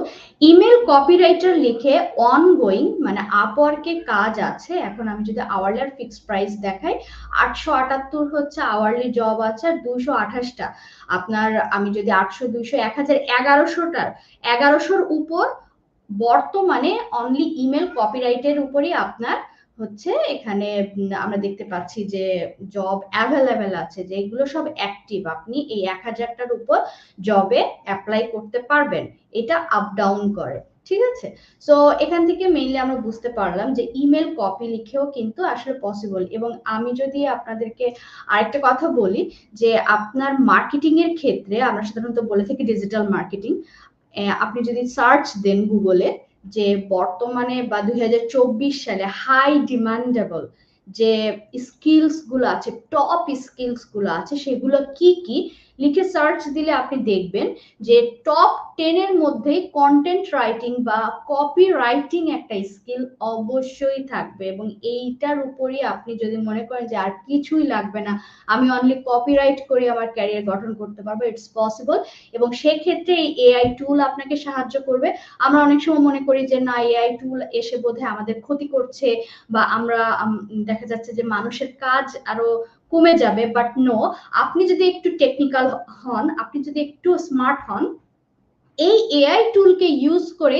ইমেল কপিরাইটার লিখে অনগোয়িং মানে আপওয়ার্কে কাজ আছে। এখন আমি যদি আওয়ারলি আর ফিক্সড প্রাইস দেখাই, 878 হচ্ছে আওয়ারলি জব আছে, আর 228টা আপনার, আমি যদি 800 200 1000 1100টার 1100-র উপর বর্তমানে অনলি ইমেল কপিরাইটের উপরই আপনার হচ্ছে এখানে আমরা দেখতে পাচ্ছি যে জব অ্যাভেলেবেল আছে, যেগুলো সব অ্যাক্টিভ। আপনি এই 1000টার উপর জবে অ্যাপ্লাই করতে পারবেন। এটা আপ ডাউন করে, ঠিক আছে। সো এখান থেকে মেইনলি আমরা বুঝতে পারলাম যে ইমেল কপি লিখেও কিন্তু আসলে পসিবল। এবং আমি যদি আপনাদেরকে আরেকটা কথা বলি, যে আপনার মার্কেটিং এর ক্ষেত্রে আমরা সাধারণত বলে থাকি ডিজিটাল মার্কেটিং। আপনি যদি সার্চ দেন গুগলে যে বর্তমানে বা 2024 সালে হাই ডিমান্ডেবল যে স্কিলস গুলো আছে, টপ স্কিলস গুলো আছে, সেগুলো কি কি লিখে সার্চ দিলে আপনি দেখবেন যে টপ 10 এর মধ্যে কন্টেন্ট রাইটিং বা কপি রাইটিং একটা স্কিল অবশ্যই থাকবে। এবং এইটার উপরই আপনি যদি মনে করেন যে আর কিছুই লাগবে না, আমি অনলি কপিরাইট করে আমার ক্যারিয়ার গঠন করতে পারবো, ইটস পসিবল। এবং সেক্ষেত্রে এই এআই টুল আপনাকে সাহায্য করবে। আমরা অনেক সময় মনে করি যে না, এআই টুল এসে বোধহয় আমাদের ক্ষতি করছে, বা আমরা দেখা যাচ্ছে যে মানুষের কাজ আরো কমে যাবে, বাট নো, আপনি যদি একটু টেকনিক্যাল হন, আপনি যদি একটু স্মার্ট হন, এই এআই টুলকে ইউজ করে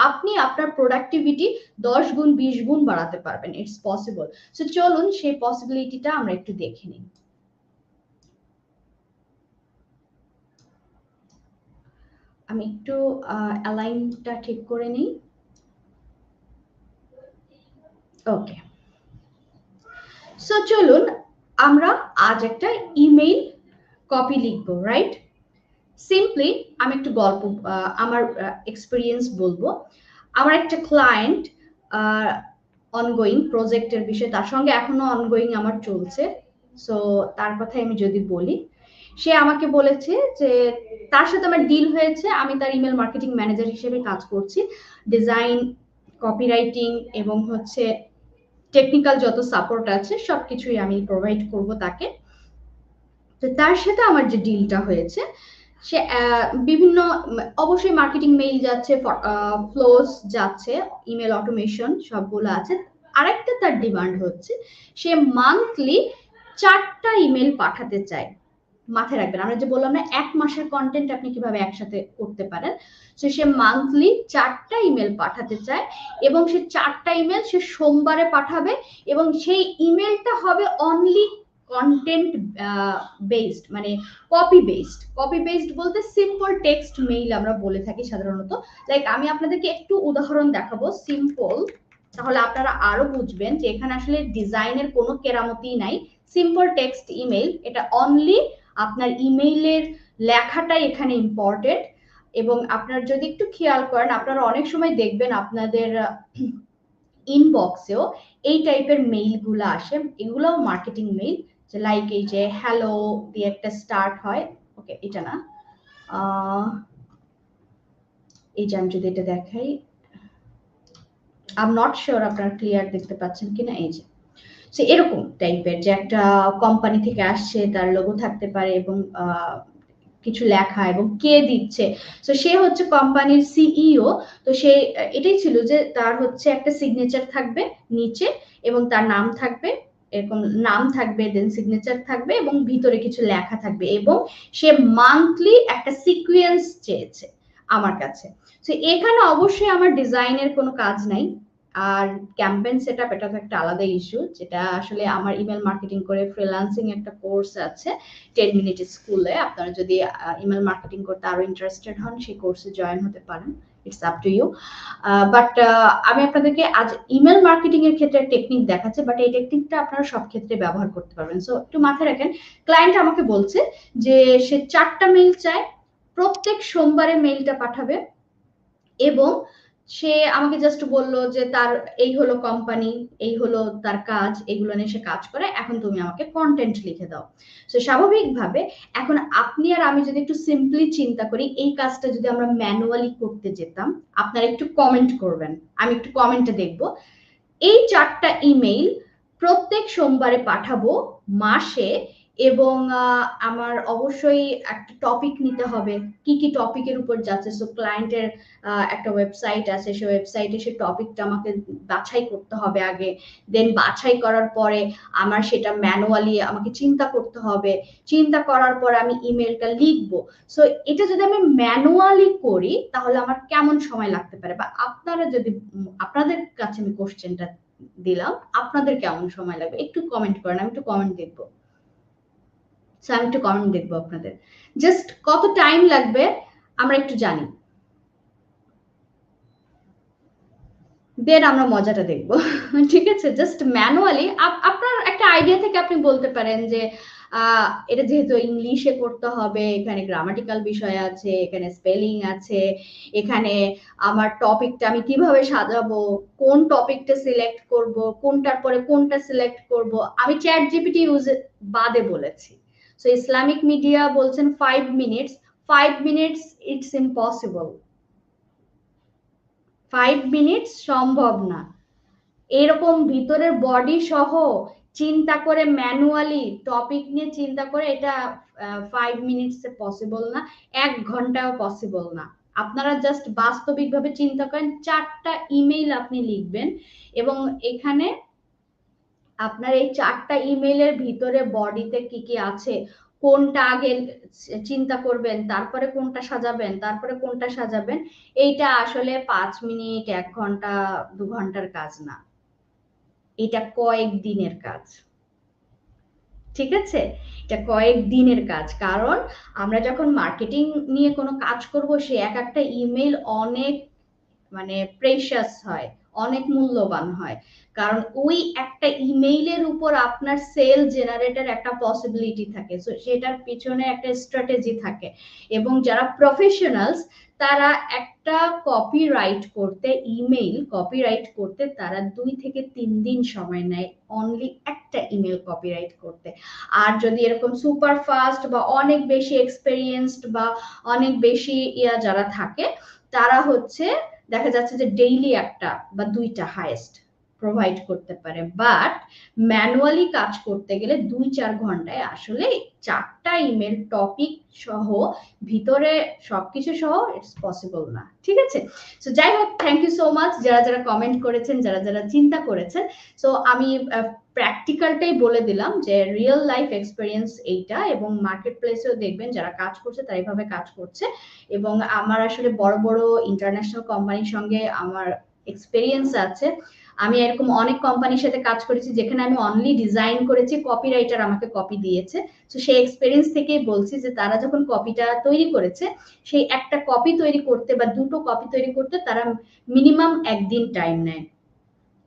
আপনি আপনার প্রোডাক্টিভিটি 10 গুণ 20 গুণ বাড়াতে পারবেন, ইটস পসিবল। সো চলুন সেই পসিবিলিটিটা আমরা একটু দেখে নিই। আমি একটু অ্যালাইনটা ঠিক করে নিই। ওকে, সো চলুন আমরা আজ একটা ইমেইল কপি লিখবো, রাইট? সিম্পলি আমি একটু গল্প, আমার এক্সপিরিয়েন্স বলবো। আমার একটা ক্লায়েন্ট অনগোয়িং প্রজেক্টের বিষয়ে, তার সঙ্গে এখনো অনগোয়িং আমার চলছে। সো তার কথাই আমি যদি বলি, সে আমাকে বলেছে যে তার সাথে আমার ডিল হয়েছে, আমি তার ইমেল মার্কেটিং ম্যানেজার হিসেবে কাজ করছি। ডিজাইন, কপিরাইটিং এবং হচ্ছে টেকনিক্যাল যত সাপোর্ট আছে সবকিছুই আমি প্রোভাইড করব তাকে। তো তার সাথে আমার যে ডিলটা হয়েছে, সে বিভিন্ন অবশ্যই মার্কেটিং মেইল যাচ্ছে, ফ্লোস যাচ্ছে, ইমেল অটোমেশন সবগুলো আছে। আরেকটা তার ডিমান্ড হচ্ছে, সে মান্থলি 4টা ইমেল পাঠাতে চায়। মাথায় রাখবেন, আমরা যে বললাম না 1 মাসের কন্টেন্ট আপনি কিভাবে একসাথে করতে পারেন, তো সে মান্থলি 4টা ইমেল পাঠাতে চায়। এবং সে 4টা ইমেল সে সোমবারে পাঠাবে, এবং সেই ইমেলটা হবে অনলি কন্টেন্ট বেসড, মানে কপি বেসড। কপি বেসড বলতে সিম্পল টেক্সট মেইল আমরা বলে থাকি সাধারণত। লাইক আমি আপনাদেরকে একটু উদাহরণ দেখাবো সিম্পল, তাহলে আপনারা আরো বুঝবেন যে এখানে আসলে ডিজাইনের কোনো কেরামতি নাই। সিম্পল টেক্সট ইমেইল, এটা অনলি আপনার ইমেইলের লেখাটাই এখানে ইম্পর্টেন্ট। এবং আপনার যদি একটু খেয়াল করেন, আপনারা অনেক সময় দেখবেন আপনাদের ইনবক্সেও এই টাইপের মেইলগুলো আসে, এগুলোও মার্কেটিং মেইল। যে লাইক এই যে হ্যালো দিয়ে একটা স্টার্ট হয়, ওকে এটা না, এই যে আমি যদি এটা দেখাই, আই এম নট শিওর আপনারা ক্লিয়ার দেখতে পাচ্ছেন কিনা। এই যে সে এরকম টাইপের, যে একটা কোম্পানি থেকে আসছে, তার লোগো থাকতে পারে এবং কিছু লেখা এবং কে দিচ্ছে। তো সে হচ্ছে কোম্পানির সিইও। তো সে এটাই ছিল যে তার হচ্ছে একটা সিগনেচার থাকবে নিচে, এবং তার নাম থাকবে, এরকম নাম থাকবে, দেন সিগনেচার থাকবে, এবং ভিতরে কিছু লেখা থাকবে। এবং সে মান্থলি একটা সিকোয়েন্স চেয়েছে আমার কাছে। তো এখানে অবশ্যই আমার ডিজাইনের কোনো কাজ নাই। আর ক্যাম্পেইন সেটআপ, এটা তো একটা আলাদা ইস্যু, যেটা আসলে আমার ইমেল মার্কেটিং করে ফ্রিল্যান্সিং একটা কোর্স আছে 10 মিনিট স্কুলে। আপনারা যদি ইমেল মার্কেটিং করতে আরো ইন্টারেস্টেড হন, সেই কোর্সে জয়েন হতে পারেন, it's up to you. But আমি আপনাদেরকে আজ ইমেল মার্কেটিং এর ক্ষেত্রে টেকনিক দেখাচ্ছি, বাট এই টেকনিকটা আপনারা সব ক্ষেত্রে ব্যবহার করতে পারবেন। সো একটু মাথায় রাখেন, ক্লায়েন্ট আমাকে বলছে যে সে 4টা মেইল চায়, প্রত্যেক সোমবারে মেইলটা পাঠাবে। এবং সে আমাকে জাস্ট বললো যে তার এই হলো কোম্পানি, এই হলো তার কাজ, এগুলো নিয়ে সে কাজ করে, এখন তুমি আমাকে কন্টেন্ট লিখে দাও। তো স্বাভাবিকভাবে এখন আপনি আর আমি যদি একটু সিম্পলি চিন্তা করি, এই কাজটা যদি আমরা ম্যানুয়ালি করতে যেতাম, আপনারা একটু কমেন্ট করবেন, আমি একটু কমেন্টে দেখব। এই 4টা ইমেইল প্রত্যেক সোমবারে পাঠাবো মাসে, এবং আমার অবশ্যই একটা টপিক নিতে হবে, কি কি টপিকের উপর যাচ্ছে। সো ক্লায়েন্টের একটা ওয়েবসাইট আছে, সেই ওয়েবসাইটে সেই টপিকটা আমাকে বাছাই করতে হবে আগে। দেন বাছাই করার পরে আমার সেটা ম্যানুয়ালি আমাকে চিন্তা করতে হবে, চিন্তা করার পরে আমি ইমেলটা লিখবো। সো এটা যদি আমি ম্যানুয়ালি করি তাহলে আমার কেমন সময় লাগতে পারে, বা আপনারা যদি আপনাদের কাছে আমি কোশ্চেনটা দিলাম, আপনাদের কেমন সময় লাগবে একটু কমেন্ট করেন, আমি একটু কমেন্ট দেখবো। সো আমি একটু কমেন্ট দেখবো আপনাদের, জাস্ট কত টাইম লাগবে আমরা একটু জানি, দেন আমরা মজাটা দেখবো। ঠিক আছে, জাস্ট ম্যানুয়ালি আপনার একটা আইডিয়া থেকে আপনি বলতে পারেন যে এটা যেহেতু ইংলিশে করতে হবে, এখানে গ্রামাটিক্যাল বিষয় আছে, এখানে স্পেলিং আছে, এখানে আমার টপিকটা আমি কিভাবে সাজাবো, কোন টপিকটা সিলেক্ট করব, কোনটার পরে কোনটা সিলেক্ট করব। আমি চ্যাট জিপিটি ইউজ বাদে বলেছি। সো ইসলামিক মিডিয়া বলছেন 5 minutes, 5 minutes it's impossible, 5 minutes সম্ভব না। এরকম ভিতরের বডি সহ চিন্তা করে ম্যানুয়ালি টপিক নিয়ে চিন্তা করে এটা 5 মিনিটস পসিবল না, 1 ঘন্টাও পসিবল না। আপনারা জাস্ট বাস্তবিকভাবে চিন্তা করেন, 4টা ইমেইল আপনি লিখবেন এবং এখানে আপনার এই 4টা ইমেইলের ভিতরে বডিতে কি কি আছে, কোনটা আগে চিন্তা করবেন, তারপরে কোনটা সাজাবেন, তারপরে কোনটা সাজাবেন, এইটা আসলে 5 মিনিট, 1 ঘন্টা, 2 ঘন্টার কাজ না, এটা কয়েক দিনের কাজ। ঠিক আছে, এটা কয়েক দিনের কাজ। কারণ আমরা যখন মার্কেটিং নিয়ে কোনো কাজ করব, সে এক একটা ইমেল অনেক মানে প্রেশাস হয়, অনেক মূল্যবান হয়। কারণ ওই একটা ইমেইলের উপর আপনার সেল জেনারেটের একটা পসিবিলিটি থাকে, সো সেটার পিছনে একটা স্ট্র্যাটেজি থাকে। এবং যারা প্রফেশনালস তারা একটা কপিরাইট করতে, ইমেইল কপিরাইট করতে তারা 2 থেকে 3 দিন সময় নেয় অনলি একটা ইমেল কপিরাইট করতে। আর যদি এরকম সুপার ফাস্ট বা অনেক বেশি এক্সপেরিয়েন্সড বা অনেক বেশি যারা থাকে, তারা হচ্ছে দেখা যাচ্ছে যে ডেইলি একটা বা 2টা হাইয়েস্ট প্রোভাইড করতে পারে। বাট ম্যানুয়ালি কাজ করতে গেলে 2-4 ঘন্টায় আসলে 4টা ইমেল টপিক সহ ভিতরে সবকিছু সহ ইটস পসিবল না। ঠিক আছে, সো যাই হোক, থ্যাংক ইউ সো মাচ যারা যারা কমেন্ট করেছেন, যারা যারা চিন্তা করেছেন। সো আমি প্র্যাকটিক্যালটাই বলে দিলাম যে রিয়েল লাইফ এক্সপেরিয়েন্স এইটা, এবং মার্কেট প্লেসেও দেখবেন যারা কাজ করছে তারা এইভাবে কাজ করছে। এবং আমার আসলে বড় বড় ইন্টারন্যাশনাল কোম্পানির সঙ্গে আমার এক্সপেরিয়েন্স আছে। আমি এরকম অনেক কোম্পানির সাথে কাজ করেছি যেখানে আমি অনলি ডিজাইন করেছি, কপিরাইটার আমাকে কপি দিয়েছে। তো সেই এক্সপেরিয়েন্স থেকেই বলছি যে তারা যখন কপিটা তৈরি করেছে, সেই একটা কপি তৈরি করতে বা 2টো কপি তৈরি করতে তারা মিনিমাম 1 দিন টাইম নেয়,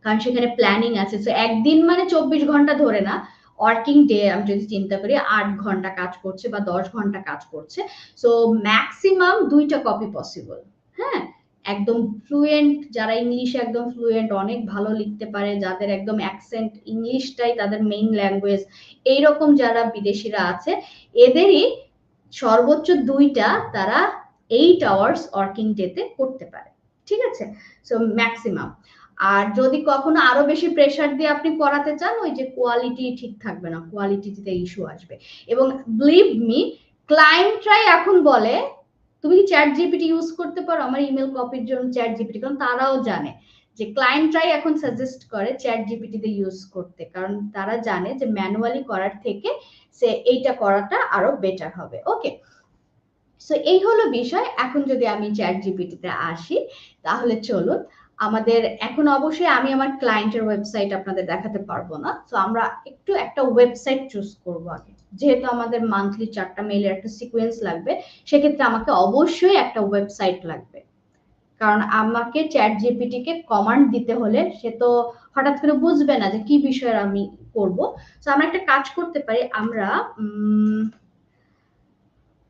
কারণ সেখানে প্ল্যানিং আছে। তো একদিন মানে 24 ঘন্টা ধরে না, ওয়ার্কিং ডে আমি যদি চিন্তা করি 8 ঘন্টা কাজ করছে বা 10 ঘন্টা কাজ করছে। সো ম্যাক্সিমাম 2টা কপি পসিবল। হ্যাঁ, একদম ফ্লুয়েন্ট, যারা ইংলিশে একদম ফ্লুয়েন্ট, অনেক ভালো লিখতে পারে, যাদের একদম অ্যাকসেন্ট ইংলিশটাই তাদের মেইন ল্যাঙ্গুয়েজ, এইরকম যারা বিদেশিরা আছে, এদেরই সর্বোচ্চ 2টা তারা 8 আওয়ার্স ওয়ার্কিং ডেতে করতে পারে। ঠিক আছে, সো ম্যাক্সিমাম। আর যদি কখনো আরো বেশি প্রেসার দিয়ে আপনি করাতে চান, ওই যে কোয়ালিটি ঠিক থাকবে না, কোয়ালিটিতে ইস্যু আসবে। এবং বিলিভ মি, ক্লায়েন্টরাই এখন বলে তুমি কি চ্যাট জিপিটি ইউজ করতে পারো আমার ইমেল কপির জন্য চ্যাট জিপিটি, কারণ তারাও জানে যে ক্লায়েন্টরাই এখন সাজেস্ট করে চ্যাট জিপিটিতে ইউজ করতে, কারণ তারা জানে যে ম্যানুয়ালি করার থেকে সে এইটা করাটা আরো বেটার হবে। ওকে, সো এই হলো বিষয়। এখন যদি আমি চ্যাট জিপিটিতে আসি, তাহলে চলুন আমাদের এখন অবশ্যই আমি আমার ক্লায়েন্টের ওয়েবসাইট আপনাদের দেখাতে পারবো না, তো আমরা একটু একটা ওয়েবসাইট চুজ করব আগে। যেহেতু আমাদের মান্থলি 4টা মেইলের একটা সিকোয়েন্স লাগবে, সেক্ষেত্রে আমাকে অবশ্যই একটা ওয়েবসাইট লাগবে। কারণ আমাকে চ্যাট জিপিটি কে কমান্ড দিতে হলে সে তো হঠাৎ করে বুঝবে না যে কি বিষয়ের আমি করব। তো আমরা একটা কাজ করতে পারি, আমরা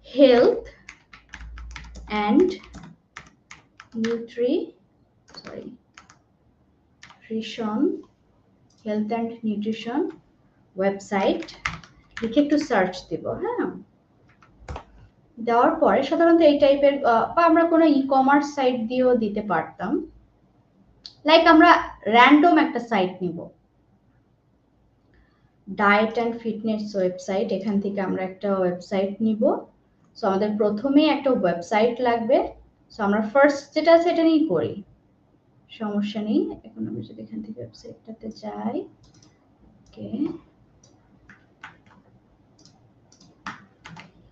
health and nutrition, health and nutrition website লিখে একটু সার্চ দিব। হ্যাঁ, দেওয়ার পরে সাধারণত এই টাইপের বা আমরা কোনো ই কমার্স সাইট দিয়েও দিতে পারতাম। লাইক আমরা র্যান্ডম একটা সাইট নিব, ডায়েট অ্যান্ড ফিটনেস ওয়েবসাইট, এখান থেকে আমরা একটা ওয়েবসাইট নিব। সো আমাদের প্রথমেই একটা ওয়েবসাইট লাগবে। সো আমরা ফার্স্ট যেটা আছে এটা নিয়েই করি, সমস্যা নেই। এখন আমি যদি এখান থেকে ওয়েবসাইটটাতে যাই, ওকে,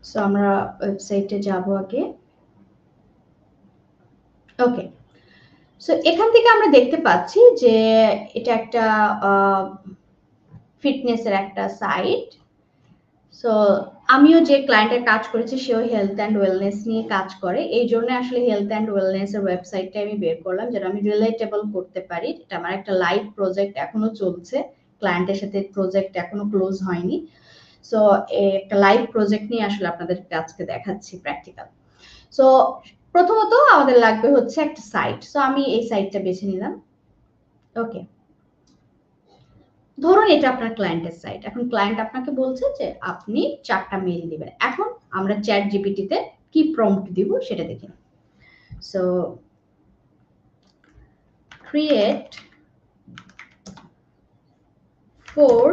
সো আমরা ওয়েবসাইটে যাব আগে। ওকে, সো এখান থেকে আমরা দেখতে পাচ্ছি যে এটা একটা ফিটনেসের একটা সাইট। সো আমিও যে ক্লায়েন্টের কাজ করেছি সেও হেলথ অ্যান্ড ওয়েলনেস নিয়ে কাজ করে, এই জন্য আসলে হেলথ অ্যান্ড ওয়েলনেস এর ওয়েবসাইটটা আমি বের করলাম, যেটা আমি রিলেটেবল করতে পারি। এটা আমার একটা লাইভ প্রজেক্ট এখনো চলছে, ক্লায়েন্টের সাথে প্রজেক্ট এখনো ক্লোজ হয়নি। সো একটা লাইভ প্রজেক্ট নিয়ে আসলে আপনাদের আজকে দেখাচ্ছি প্র্যাকটিক্যাল। সো প্রথমত আমাদের লাগবে হচ্ছে একটা সাইট। সো আমি এই সাইটটা বেছে নিলাম। ওকে, ধরুন এটা আপনার ক্লায়েন্টের সাইট। এখন ক্লায়েন্ট আপনাকে বলছে যে আপনি 4টা মেইল দিবেন। এখন আমরা চ্যাট জিপিটিতে কি প্রম্পট দিব সেটা দেখি। So create 4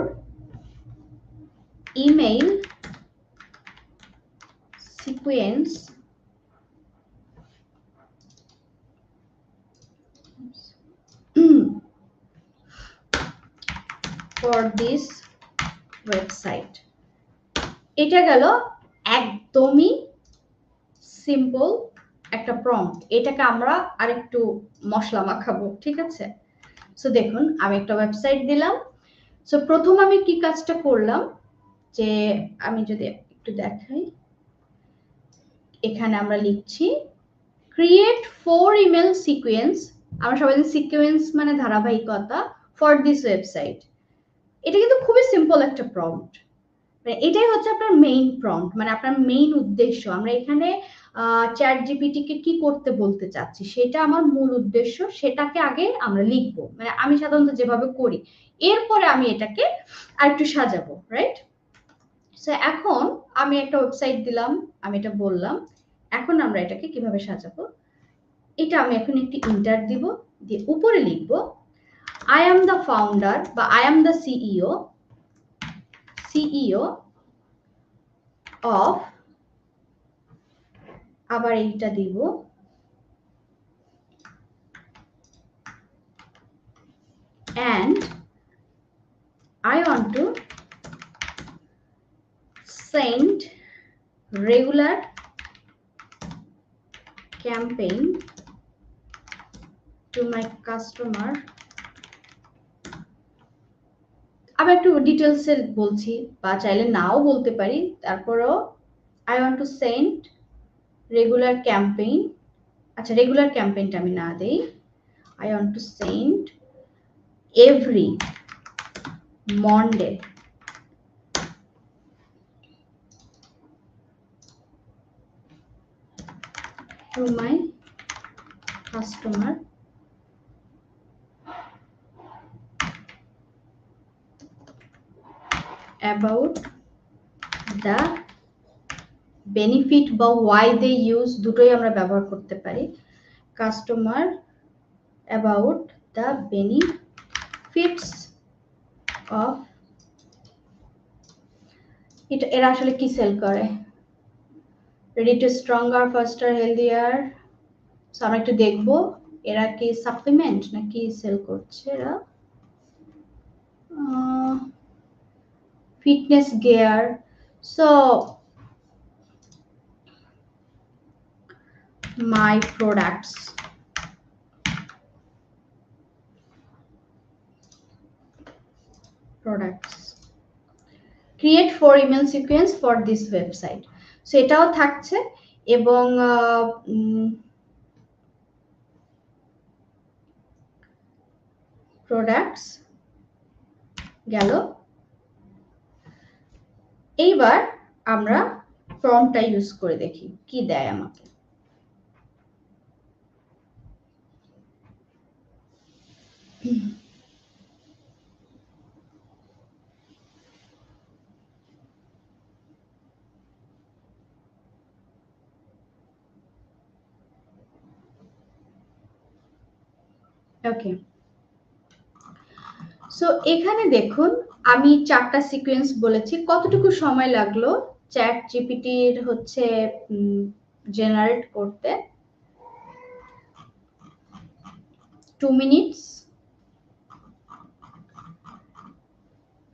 email sequence for this website. এটা গেল একদমই সিম্পল একটা প্রম্পট। এটাকে আমরা আরেকটু মশলা মাখাবো, ঠিক আছে? সো দেখুন আমি একটা ওয়েবসাইট দিলাম। সো প্রথম আমি কি কাজটা করলাম, যে আমি যদি একটু দেখাই, এখানে আমরা লিখছি ক্রিয়েট 4 ইমেল সিকোয়েন্স। আমরা সবাই জানি সিকোয়েন্স মানে ধারাবাহিকতা, ফর দিস ওয়েবসাইট। এটা কিন্তু খুবই সিম্পল একটা প্রম্পট, মানে এটাই হচ্ছে আপনার মেইন প্রম্পট, মানে আপনার মেইন উদ্দেশ্য। আমরা এখানে চ্যাট জিপিটিকে কি করতে বলতে চাচ্ছি সেটা আমার মূল উদ্দেশ্য, সেটাকে আগে আমরা লিখবো, মানে আমি সাধারণত যেভাবে করি। এরপরে আমি এটাকে আরেকটু সাজাবো, রাইট? সো এখন আমি একটা ওয়েবসাইট দিলাম, আমি এটা বললাম। এখন আমরা এটাকে কিভাবে সাজাবো, এটা আমি এখন একটি ইন্টার দিব, দিয়ে উপরে লিখব আই অ্যাম দ্য ফাউন্ডার বা I am the CEO of, আবার এইটা দিব and I want to send regular campaign to my customer. আবার একটু ডিটেলস এর বলছি, বা চাইলে নাও বলতে পারি, তারপরেও I want to send regular campaign। আচ্ছা, রেগুলার ক্যাম্পেইনটা আমি না দেই, I want to send every Monday to my customer about the benefit বা why they use, দুটোই আমরা ব্যবহার করতে পারি। Customer about the benefits of, এটা এরা আসলে কি সেল করে, ready to stronger ফাস্টার healthier. So আমরা একটু দেখবো এরা কি সাপ্লিমেন্ট নাকি সেল করছে। এরা fitness gear. So my products create 4 email sequence for this website। So এটাও থাকছে, এবং প্রোডাক্টস গেল। এইবার আমরা ফর্মটা ইউজ করে দেখি কি দেয় আমাকে। ওকে, সো এখানে দেখুন আমি 4টা সিকোয়েন্স বলেছি। কতটুকু সময় লাগলো চ্যাট জিপিটির হচ্ছে জেনারেট করতে? 2 মিনিটস।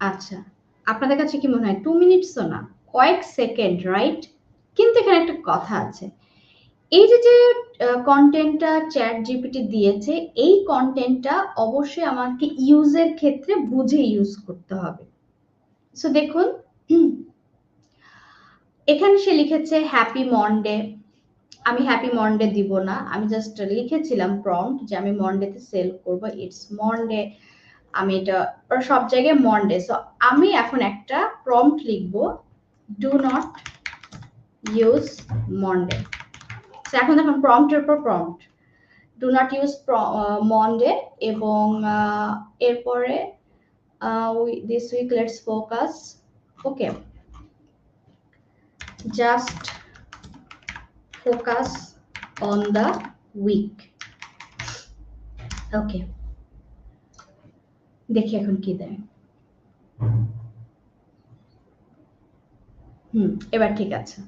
আচ্ছা, আপনাদের কাছে কি মনে হয় 2 মিনিটসও না, কয়েক সেকেন্ড, রাইট? কিন্তু এখানে একটা কথা আছে। এই যে কন্টেন্টটা চ্যাট জিপিটি দিয়েছে, এই কন্টেন্টটা অবশ্যই আমাকে ইউজের ক্ষেত্রে বুঝে ইউজ করতে হবে। সো দেখুন, এখানে সে লিখেছে হ্যাপি মন্ডে। আমি হ্যাপি মন্ডে দিব না, আমি জাস্ট লিখেছিলাম প্রম্পট যে আমি মন্ডেতে সেল করব, ইটস মন্ডে। আমি এটা সব জায়গায় মন্ডে। সো আমি এখন একটা প্রম্পট লিখব, ডু নট ইউজ মন্ডে। এখন দেখুন প্রম্পটের পর prompt, do not use Monday, এবং এরপরে this week let's focus, okay, just focus on the week. Okay, দেখি এখন কি দেয়। এবার ঠিক আছে।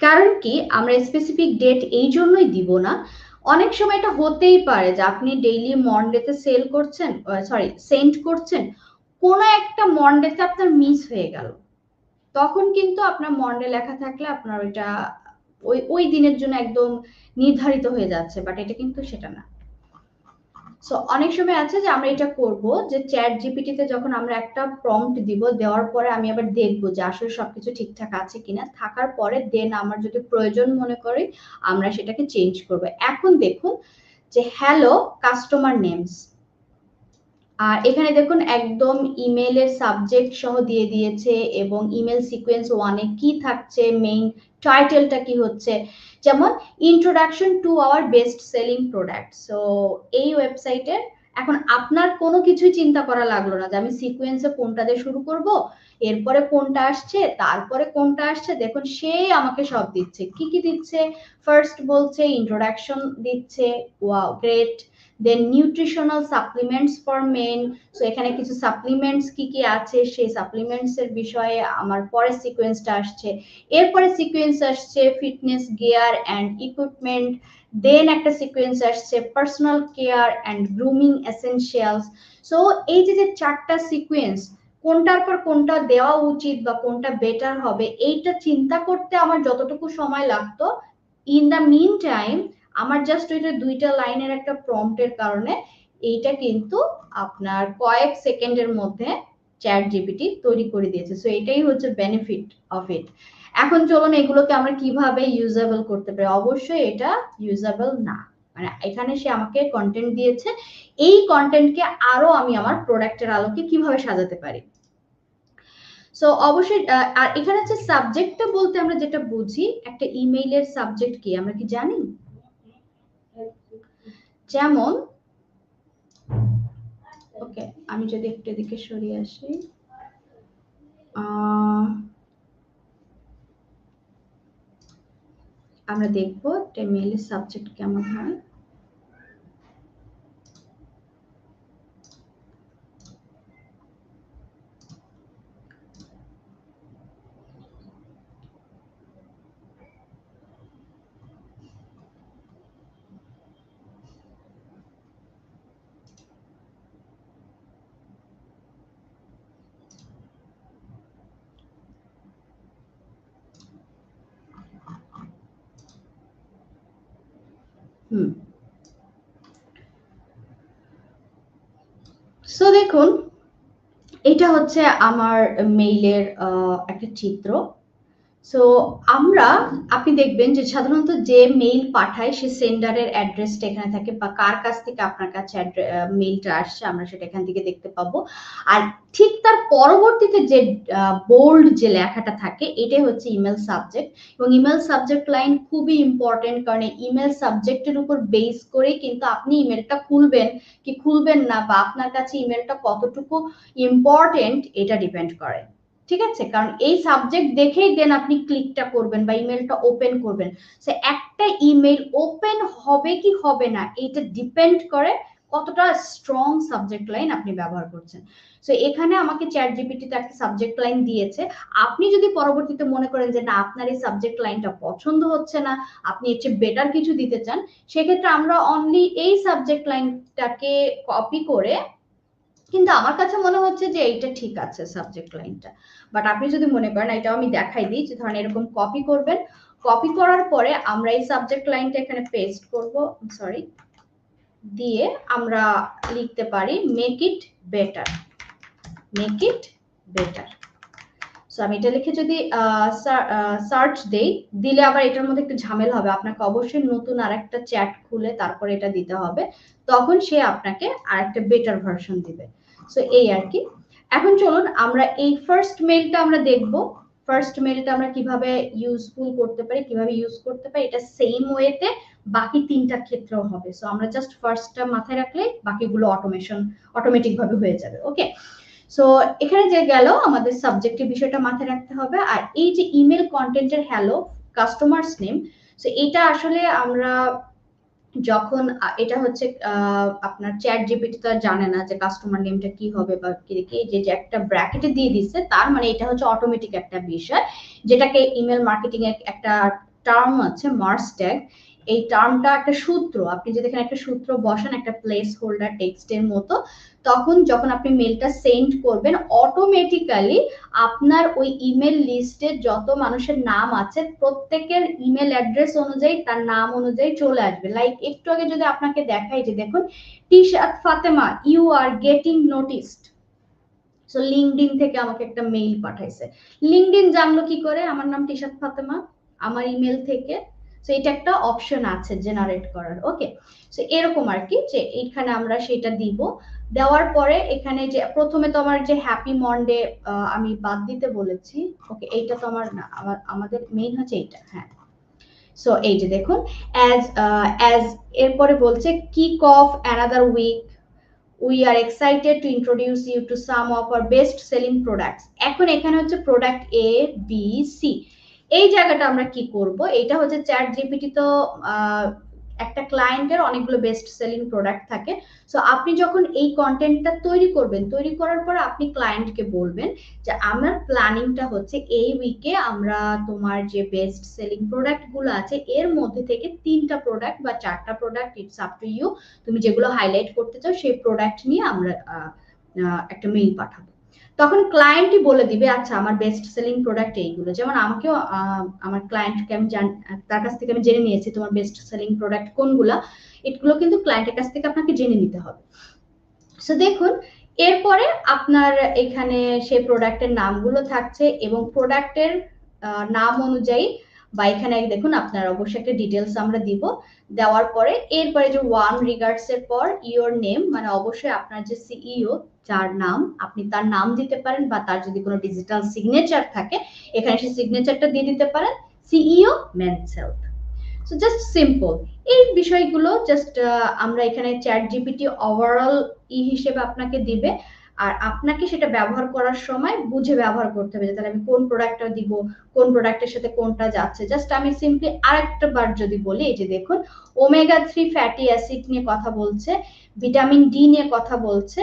কারণ কি আমরা স্পেসিফিক ডেট এই জন্যই দিব না, অনেক সময় এটা হতেই পারে যে আপনি ডেইলি মন্ডেতে সেল করছেন, সরি সেন্ড করছেন, কোনো একটা মন্ডেতে আপনার মিস হয়ে গেল, তখন কিন্তু আপনার মন্ডে লেখা থাকলে আপনার ওইটা ওই দিনের জন্য একদম নির্ধারিত হয়ে যাচ্ছে, বাট এটা কিন্তু সেটা না। সো অনেক সময় আছে যে আমরা এটা করব যে চ্যাট জিপিটিতে যখন আমরা একটা প্রম্পট দিব, দেওয়ার পরে আমি আবার দেখবো যে আসলে সবকিছু ঠিকঠাক আছে কিনা, থাকার পরে দেন আমার যদি প্রয়োজন মনে করি আমরা সেটাকে চেঞ্জ করব। এখন দেখুন যে হ্যালো কাস্টমার নেমস, আর এখানে দেখুন একদম ইমেলের সাবজেক্ট সহ দিয়ে দিয়েছে, এবং ইমেল সিকোয়েন্স 1-এ কি থাকছে, মেইন টাইটেলটা কি হচ্ছে, যেমন introduction to our best selling product. So এই ওয়েবসাইটের এখন আপনার কোনো কিছুই চিন্তা করা লাগলো না যে আমি সিকোয়েন্সে কোনটা দিয়ে শুরু করব, এরপরে কোনটা আসছে, তারপরে কোনটা আসছে, দেখুন সেই আমাকে সব দিচ্ছে। কি কি দিচ্ছে? ফার্স্ট বলছে ইন্ট্রোডাকশন দিচ্ছে, wow great, then nutritional supplements for men. So এখানে কিছু সাপ্লিমেন্টস কি কি আছে সেই সাপ্লিমেন্টস এর বিষয়ে আমার পরে সিকোয়েন্সটা আসছে। এরপরে সিকোয়েন্স আসছে ফিটনেস গিয়ার অ্যান্ড ইকুইপমেন্ট, দেন একটা সিকোয়েন্স আসছে personal care and grooming essentials. So এই যে 4টা সিকোয়েন্স, কোনটার পর কোনটা দেওয়া উচিত বা কোনটা বেটার হবে এইটা চিন্তা করতে আমার যতটুকু সময় লাগতো, ইন দ্য মিন টাইম আমার জাস্ট ওইটা 2টা লাইনের একটা প্রম্পটের কারণে এইটা কিন্তু আপনার কয়েক সেকেন্ডের মধ্যে চ্যাট জিপিটি তৈরি করে দিয়েছে। সো এটাই হচ্ছে বেনিফিট অফ ইট। এখন চলুন এগুলোকে আমরা কিভাবে ইউজেবল করতে পারি। অবশ্যই এটা ইউজেবল না, মানে এখানে সে আমাকে কন্টেন্ট দিয়েছে, এই কন্টেন্টকে আরো আমি আমার প্রোডাক্টের আলোকে কিভাবে সাজাতে পারি। সো অবশ্যই আর এখানে হচ্ছে সাবজেক্টটা বলতে আমরা যেটা বুঝি, একটা ইমেইলের সাবজেক্ট কি আমরা কি জানি? যেমন ওকে, আমি যদি একটু এদিকে সরিয়ে আসি, আমরা দেখবো একটা মেইলের সাবজেক্ট কেমন হয়। সো দেখুন এটা হচ্ছে আমার মেইলের একটা চিত্র। সো আপনি দেখবেন যে সাধারণত যে মেইল পাঠায় সে সেন্ডারের অ্যাড্রেসটা এখানে থাকে, বা কার কাছ থেকে আপনার কাছে মেইলটা আসছে আমরা সেটা এখান থেকে দেখতে পাবো। আর ঠিক তার পরবর্তীতে যে বোল্ড যে লেখাটা থাকে এটাই হচ্ছে ইমেল সাবজেক্ট, এবং ইমেল সাবজেক্ট লাইন খুবই ইম্পর্টেন্ট, কারণ ইমেল সাবজেক্টের উপর বেস করে কিন্তু আপনি ইমেলটা খুলবেন কি খুলবেন না, বা আপনার কাছে ইমেলটা কতটুকু ইম্পর্টেন্ট এটা ডিপেন্ড করে। ঠিক আছে, কারণ এই সাবজেক্ট দেখেই দেন আপনি ক্লিকটা করবেন বা ইমেলটা ওপেন করবেন। সো একটা ইমেল ওপেন হবে কি হবে না এটা ডিপেন্ড করে কতটা স্ট্রং সাবজেক্ট লাইন আপনি ব্যবহার করছেন। সো এখানে আমাকে চ্যাট জিপিটি তো একটা সাবজেক্ট লাইন দিয়েছে। আপনি যদি পরবর্তীতে মনে করেন যে না আপনার এই সাবজেক্ট লাইনটা পছন্দ হচ্ছে না, আপনি এর চেয়ে বেটার কিছু দিতে চান, সেক্ষেত্রে আমরা অনলি এই সাবজেক্ট লাইনটাকে কপি করে, কিন্তু আমার কাছে মনে হচ্ছে যে এইটা ঠিক আছে সাবজেক্ট লাইনটা, বাট আপনি যদি মনে করেন, এটাও আমি দেখাই দিই, যে ধরেন এরকম কপি করবেন, কপি করার পরে আমরা এই সাবজেক্ট লাইনটা এখানে পেস্ট করব, সরি, দিয়ে আমরা লিখতে পারি make it better, make it better. So আমি এটা লিখে যদি সার্চ দেই, দিলে আবার এটার মধ্যে একটু ঝামেলা হবে, আপনাকে অবশ্যই নতুন আরেকটা চ্যাট খুলে তারপরে এটা দিতে হবে, তখন সে আপনাকে আরেকটা বেটার ভার্সন দিবে। সো এই আর কি। এখন চলুন আমরা এই ফার্স্ট মেইলটা আমরা দেখব, ফার্স্ট মেইলটা আমরা কিভাবে ইউজফুল করতে পারি, কিভাবে ইউজ করতে পারি, এটা সেম ওয়েতে বাকি তিনটা ক্ষেত্রেও হবে। সো আমরা জাস্ট ফার্স্টটা মাথায় রাখলে বাকিগুলো অটোমেটিক ভাবে হয়ে যাবে। ওকে, সো এখানে যে গেল আমাদের সাবজেক্টের বিষয়টা মাথায় রাখতে হবে। আর এই যে ইমেল কন্টেন্টের হ্যালো কাস্টমারস নেম, সো এটা আসলে আমরা যখন এটা হচ্ছে আপনার চ্যাট জিপিটি তো জানে না যে কাস্টমার নেমটা কি হবে বা কি, যে একটা ব্র্যাকেটে দিয়ে দিচ্ছে, তার মানে এটা হচ্ছে অটোমেটিক একটা বিষয়, যেটাকে ইমেল মার্কেটিং এর একটা টার্ম আছে মার্স ট্যাগ। এই টার্মটা একটা সূত্র, আপনি যদি এখানে একটা সূত্র বসান একটা প্লেস হোল্ডার টেক্সটের মতো, তখন যখন আপনি মেলটা সেন্ড করবেন অটোমেটিক্যালি আপনার ওই ইমেল লিস্টে যত মানুষের নাম আছে প্রত্যেকের ইমেল অ্যাড্রেস অনুযায়ী তার নাম অনুযায়ী চলে আসবে। লাইক একটু আগে যদি আপনাকে দেখাই যে দেখুন Tishat Fatema you are getting noticed, so LinkedIn থেকে আমাকে একটা মেইল পাঠাইছে। লিঙ্কডইন জানলো কি করে আমার নাম টিশাত ফাতেমা? আমার ইমেল থেকে। সো এটা একটা অপশন আছে জেনারেট করার। ওকে, সো এরকম আর কি, যে এখানে আমরা সেটা দিব। দেওয়ার পরে এখানে যে প্রথমে তো আমার যে হ্যাপি মন্ডে আমি বাদ দিতে বলেছি। ওকে, এইটা তো আমার না, আমাদের মেইন হচ্ছে এইটা। হ্যাঁ, সো এই যে দেখুন অ্যাজ এরপরে বলছে kick off another week, we are excited to introduce you to some of our best selling products। এখন এখানে হচ্ছে প্রোডাক্ট এ বি সি, এই জায়গাটা আমরা কি করব, এটা হচ্ছে চ্যাট জিপিটি তো একটা ক্লায়েন্টের অনেকগুলো বেস্ট সেলিং প্রোডাক্ট থাকে। সো আপনি যখন এই কন্টেন্টটা তৈরি করবেন, তৈরি করার পর আপনি ক্লায়েন্টকে বলবেন যে আমার প্ল্যানিংটা হচ্ছে এই উইকে আমরা তোমার যে বেস্ট সেলিং প্রোডাক্ট গুলো আছে এর মধ্যে থেকে 3টা প্রোডাক্ট বা 4টা product, it's up to you, তুমি যেগুলো হাইলাইট করতে চাও সেই প্রোডাক্ট নিয়ে আমরা একটা মেইল পাঠাবো। তখন ক্লায়েন্টই বলে দিবে আচ্ছা আমার বেস্ট সেলিং প্রোডাক্ট এইগুলো, যেমন আমাকেও আমার ক্লায়েন্টকে আমি তার কাছ থেকে আমি জেনে নিয়েছি তোমার বেস্ট সেলিং প্রোডাক্ট কোনগুলা, এগুলো কিন্তু ক্লায়েন্টের কাছ থেকে আপনাকে জেনে নিতে হবে। সো দেখুন এরপরে আপনার এখানে সেই প্রোডাক্টের নামগুলো থাকছে এবং প্রোডাক্টের নাম অনুযায়ী, বা এখানে দেখুন আপনার অবশ্যই একটা ডিটেলস আমরা দিব। দেওয়ার পরে এরপরে যে ওয়ান রিগার্ডস এর পর ইওর নেম, মানে অবশ্যই আপনার যে সিইও যার নাম আপনি তার নাম দিতে পারেন, বা তার যদি কোনো ডিজিটাল সিগনেচার থাকে এখানে সেই সিগনেচারটা দিয়ে দিতে পারেন, সিইও মেনসেলফ। সো জাস্ট সিম্পল এই বিষয়গুলো জাস্ট আমরা এখানে চ্যাট জিপিটি ওভারঅল হিসেবে আপনাকে দিবে, আর আপনাকে সেটা ব্যবহার করার সময় বুঝে ব্যবহার করতে হবে, তাহলে আমি কোন প্রোডাক্টটা দিব, কোন প্রোডাক্টের সাথে কোনটা যাচ্ছে। জাস্ট আমি সিম্পলি আরেকটা বার যদি বলি, এই যে দেখুন ওমেগা 3 ফ্যাটি অ্যাসিড নিয়ে কথা বলছে, ভিটামিন ডি নিয়ে কথা বলছে,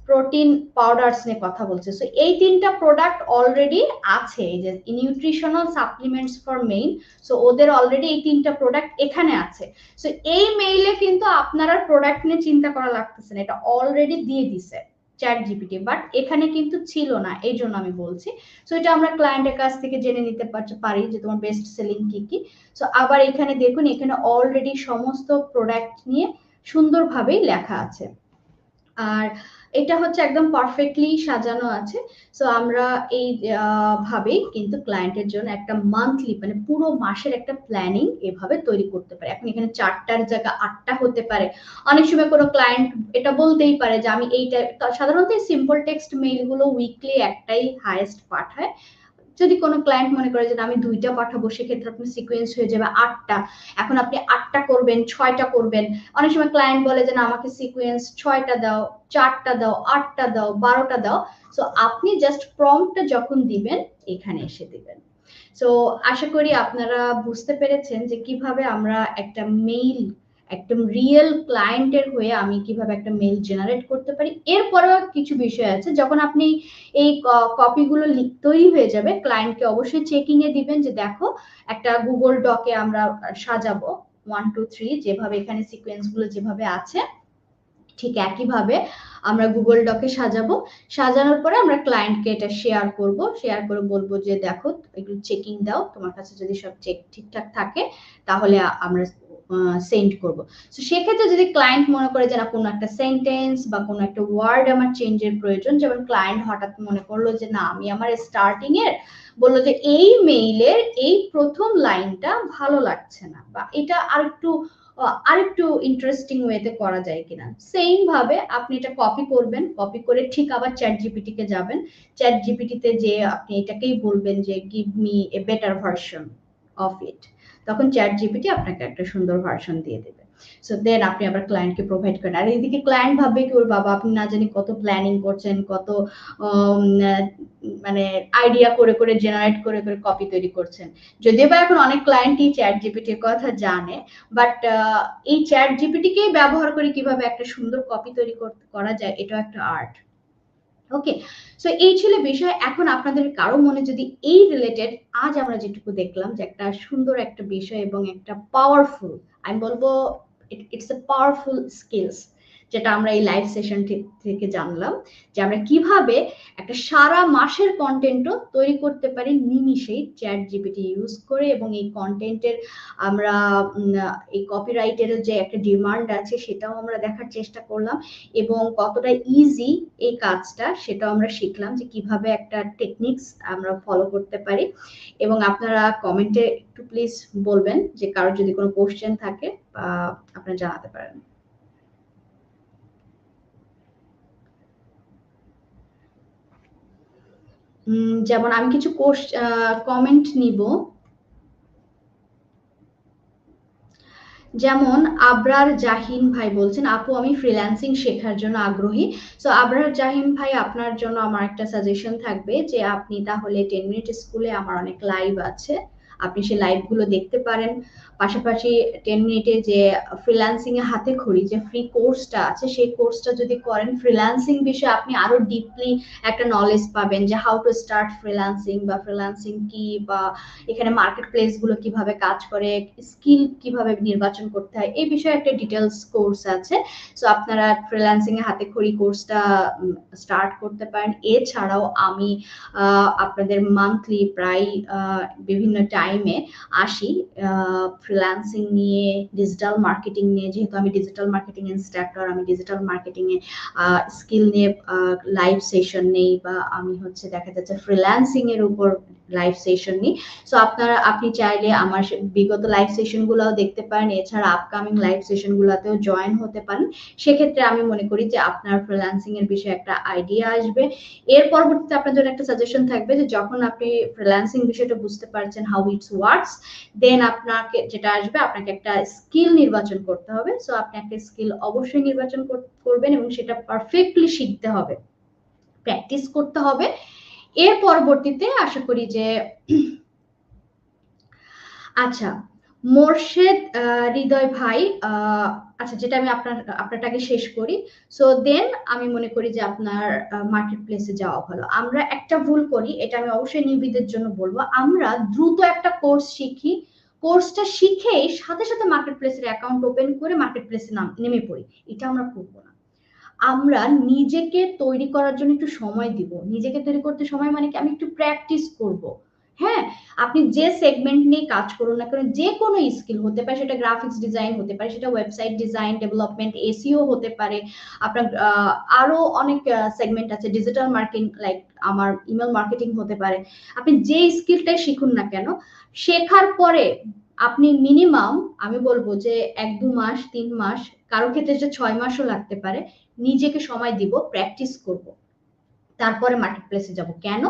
প্রোটিন পাউডারস নিয়ে কথা বলছে। সো এই 3টা প্রোডাক্ট অলরেডি আছে, এই যে nutritional supplements for main, so ওদের অলরেডি এই 3টা প্রোডাক্ট এখানে আছে। সো এই মেইলে কিন্তু আপনারা প্রোডাক্ট নিয়ে চিন্তা করা লাগতেছে না, এটা অলরেডি দিয়ে দিছে চ্যাট জিপিটি, বাট এখানে কিন্তু ছিল না, এই জন্য আমি বলছি। সো এটা আমরা ক্লায়েন্টের কাছ থেকে জেনে নিতে পারি যে তোমার বেস্ট সেলিং কি কি। সো আবার এখানে দেখুন এখানে অলরেডি সমস্ত প্রোডাক্ট নিয়ে সুন্দরভাবেই লেখা আছে, আর এটা হচ্ছে একদম পারফেক্টলি সাজানো আছে। সো আমরা এই ভাবেই কিন্তু ক্লায়েন্টের জন্য একটা মান্থলি মানে পুরো মাসের একটা প্ল্যানিং এভাবে তৈরি করতে পারে। এখন এখানে 4টার জায়গা 8টা হতে পারে, অনেক সময় কোনো ক্লায়েন্ট এটা বলতেই পারে যে আমি এইটা, সাধারণত সিম্পল টেক্সট মেইল গুলো উইকলি একটাই হাইয়েস্ট পাঠায়। যদি কোনো ক্লায়েন্ট মনে করে যে আমি 2টা পাঠাবো সেক্ষেত্রে আপনার সিকোয়েন্স হয়ে যাবে 8টা, এখন আপনি 8টা করবেন 6টা করবেন। অনেক সময় ক্লায়েন্ট বলে যে না আমাকে সিকোয়েন্স 6টা দাও, 4টা দাও, 8টা দাও, 12টা দাও। সো আপনি জাস্ট প্রম্পটটা যখন দিবেন এখানে এসে দিবেন। সো আশা করি আপনারা বুঝতে পেরেছেন যে কিভাবে আমরা একটা মেইল একদম রিয়েল ক্লায়েন্টের হয়ে আমি কিভাবে একটা মেল জেনারেট করতে পারি। এরপরেও কিছু বিষয় আছে, যখন আপনি এই কপিগুলো তৈরি হয়ে যাবে, ক্লায়েন্টকে অবশ্যই চেকিং এ দিবেন যে দেখো একটা গুগল ডকে আমরা সাজাবো 1 2 3, যেভাবে এখানে সিকোয়েন্স গুলো যেভাবে আছে ঠিক একইভাবে আমরা গুগল ডকে সাজাবো। সাজানোর পরে আমরা ক্লায়েন্টকে এটা শেয়ার করে বলবো যে দেখো এগুলো চেকিং দাও, তোমার কাছে যদি সব চেক ঠিকঠাক থাকে তাহলে আমরা সেন্ড করব। তো সেক্ষেত্রে যদি ক্লায়েন্ট মনে করে যে না কোনো একটা সেন্টেন্স বা কোনো একটা ওয়ার্ড আমার চেঞ্জের প্রয়োজন, যেমন ক্লায়েন্ট হঠাৎ মনে করলো যে না আমি আমার স্টার্টিং এর বললো যে এই মেইলের এই প্রথম লাইনটা ভালো লাগছে না, বা এটা আরেকটু ইন্টারেস্টিং ওয়েতে করা যায় কিনা, সেম ভাবে আপনি এটা কপি করবেন। কপি করে ঠিক আবার চ্যাট জিপিটি কে যাবেন, চ্যাট জিপিটিতে যে আপনি এটাকেই বলবেন যে give me a better version of it, তখন চ্যাট জিপিটি আপনাকে একটা সুন্দর ভার্সন দিয়ে দেবে। সো দেন আপনি আবার ক্লায়েন্টকে প্রোভাইড করেন। আর এইদিকে ক্লায়েন্ট ভাববে কি ওর বাবা আপনি না জানি কত প্ল্যানিং করছেন, কত মানে আইডিয়া করে করে জেনারেট করে করে কপি তৈরি করছেন। যদিও বা এখন অনেক ক্লায়েন্টই চ্যাট জিপিটির কথা জানে, বাট এই চ্যাট জিপিটিকেই ব্যবহার করে কিভাবে একটা সুন্দর কপি তৈরি করা যায়, এটাও একটা আর্ট। ওকে, সো এই ছিল বিষয়। এখন আপনাদের কারো মনে যদি এই রিলেটেড আজ আমরা যেটুকু দেখলাম যে একটা সুন্দর একটা বিষয় এবং একটা পাওয়ারফুল, আমি বলবো ইটস এ পাওয়ারফুল স্কিলস, যেটা আমরা এই লাইভ সেশন থেকে জানলাম যে আমরা কিভাবে একটা সারা মাসের কন্টেন্টও তৈরি করতে পারি নিমিশেই চ্যাট জিপিটি ইউজ করে। এবং এই কন্টেন্টের আমরা এই কপিরাইটের যে একটা ডিমান্ড আছে সেটাও আমরা দেখার চেষ্টা করলাম, এবং কতটা ইজি এই কাজটা সেটাও আমরা শিখলাম যে কিভাবে একটা টেকনিক্স আমরা ফলো করতে পারি। এবং আপনারা কমেন্টে একটু প্লিজ বলবেন যে কারোর যদি কোনো কোশ্চেন থাকে বা আপনারা জানাতে পারেন। যেমন আমি কিছু কমেন্ট নিব, যেমন আবরার জাহিন ভাই বলছেন আপু আমি ফ্রিল্যান্সিং শেখার জন্য আগ্রহী। সো আবরার জাহিন ভাই আপনার জন্য আমার একটা সাজেশন থাকবে যে আপনি তাহলে 10 মিনিট স্কুলে আমার অনেক লাইভ আছে, আপনি সেই লাইভগুলো দেখতে পারেন। পাশাপাশি 10 মিনিটে যে ফ্রিল্যান্সিং এ হাতে খড়ি যে ফ্রি কোর্সটা আছে সেই কোর্সটা যদি করেন, ফ্রিল্যান্সিং বিষয়ে আপনি আরো ডিপলি একটা নলেজ পাবেন যে হাউ টু স্টার্ট ফ্রিল্যান্সিং বা ফ্রিল্যান্সিং কি, বা এখানে মার্কেট প্লেস গুলো কিভাবে কাজ করে, স্কিল কিভাবে নির্বাচন করতে হয়, এই বিষয়ে একটা ডিটেলস কোর্স আছে। সো আপনারা ফ্রিল্যান্সিং এ হাতে খড়ি কোর্সটা স্টার্ট করতে পারেন। এছাড়াও আমি আপনাদের মান্থলি প্রায় বিভিন্ন টাইমে আসি ফ্রিল্যান্সিং নিয়ে, ডিজিটাল মার্কেটিং নিয়ে, যেহেতু আমি ডিজিটাল মার্কেটিং ইনস্ট্রাক্টর, আমি ডিজিটাল মার্কেটিং এ স্কিল নিয়ে লাইভ সেশন নেই, বা আমি হচ্ছে দেখা যাচ্ছে ফ্রিল্যান্সিং এর উপর লাইভ সেশন নিই। সো আপনি চাইলে আমার বিগত লাইভ সেশন গুলাও দেখতে পারেন, এছাড়া আপকামিং লাইভ সেশন গুলাতেও জয়েন হতে পারেন। সেক্ষেত্রে আমি মনে করি যে আপনার ফ্রিল্যান্সিং এর বিষয়ে একটা আইডিয়া আসবে। এর পরবর্তীতে আপনার জন্য একটা সাজেশন থাকবে যে যখন আপনি ফ্রিল্যান্সিং বিষয়টা বুঝতে পারছেন হাউ ইটস ওয়ার্কস, দেন আপনাকে যেটা আসবে আপনাকে একটা স্কিল নির্বাচন করতে হবে। সো আপনি একটা স্কিল অবশ্যই নির্বাচন করবেন এবং সেটা পারফেক্টলি শিখতে হবে, প্র্যাকটিস করতে হবে। এর পরবর্তীতে আশা করি যে আচ্ছা মোর্শেদ হৃদয় ভাই, আচ্ছা যেটা আমি আপনারটাকে শেষ করি। সো দেন আমি মনে করি যে আপনার মার্কেট প্লেসে যাওয়া ভালো। আমরা একটা ভুল করি, এটা আমি অবশ্যই নিউবিদের জন্য বলবো, আমরা দ্রুত একটা কোর্স শিখি, কোর্সটা শিখেই সাথে সাথে মার্কেট প্লেসের অ্যাকাউন্ট ওপেন করে মার্কেট প্লেসে নেমে পড়ি। এটা আমরা করবো না। আমরা নিজেকে তৈরি করার জন্য একটু সময় দিব। নিজেকে তৈরি করতে সময় মানে কি, আমি একটু প্র্যাকটিস করব। হ্যাঁ, আপনি যে সেগমেন্ট নিয়ে কাজ করুন না কেন, যে কোনো স্কিল হতে পারে, সেটা গ্রাফিক্স ডিজাইন হতে পারে, সেটা ওয়েবসাইট ডিজাইন ডেভেলপমেন্ট এসইও হতে পারে, আপনার আরো অনেক সেগমেন্ট আছে, ডিজিটাল মার্কেটিং লাইক আমার ইমেল মার্কেটিং হতে পারে। আপনি যে স্কিলটাই শিখুন না কেন, শেখার পরে আপনি মিনিমাম আমি বলবো যে 1-2 মাস 3 মাস, কারো ক্ষেত্রে যে 6 মাসও লাগতে পারে, নিজেকে সময় দিব, প্র্যাকটিস করব, তারপরে মার্কেট প্লেসে যাব। কেন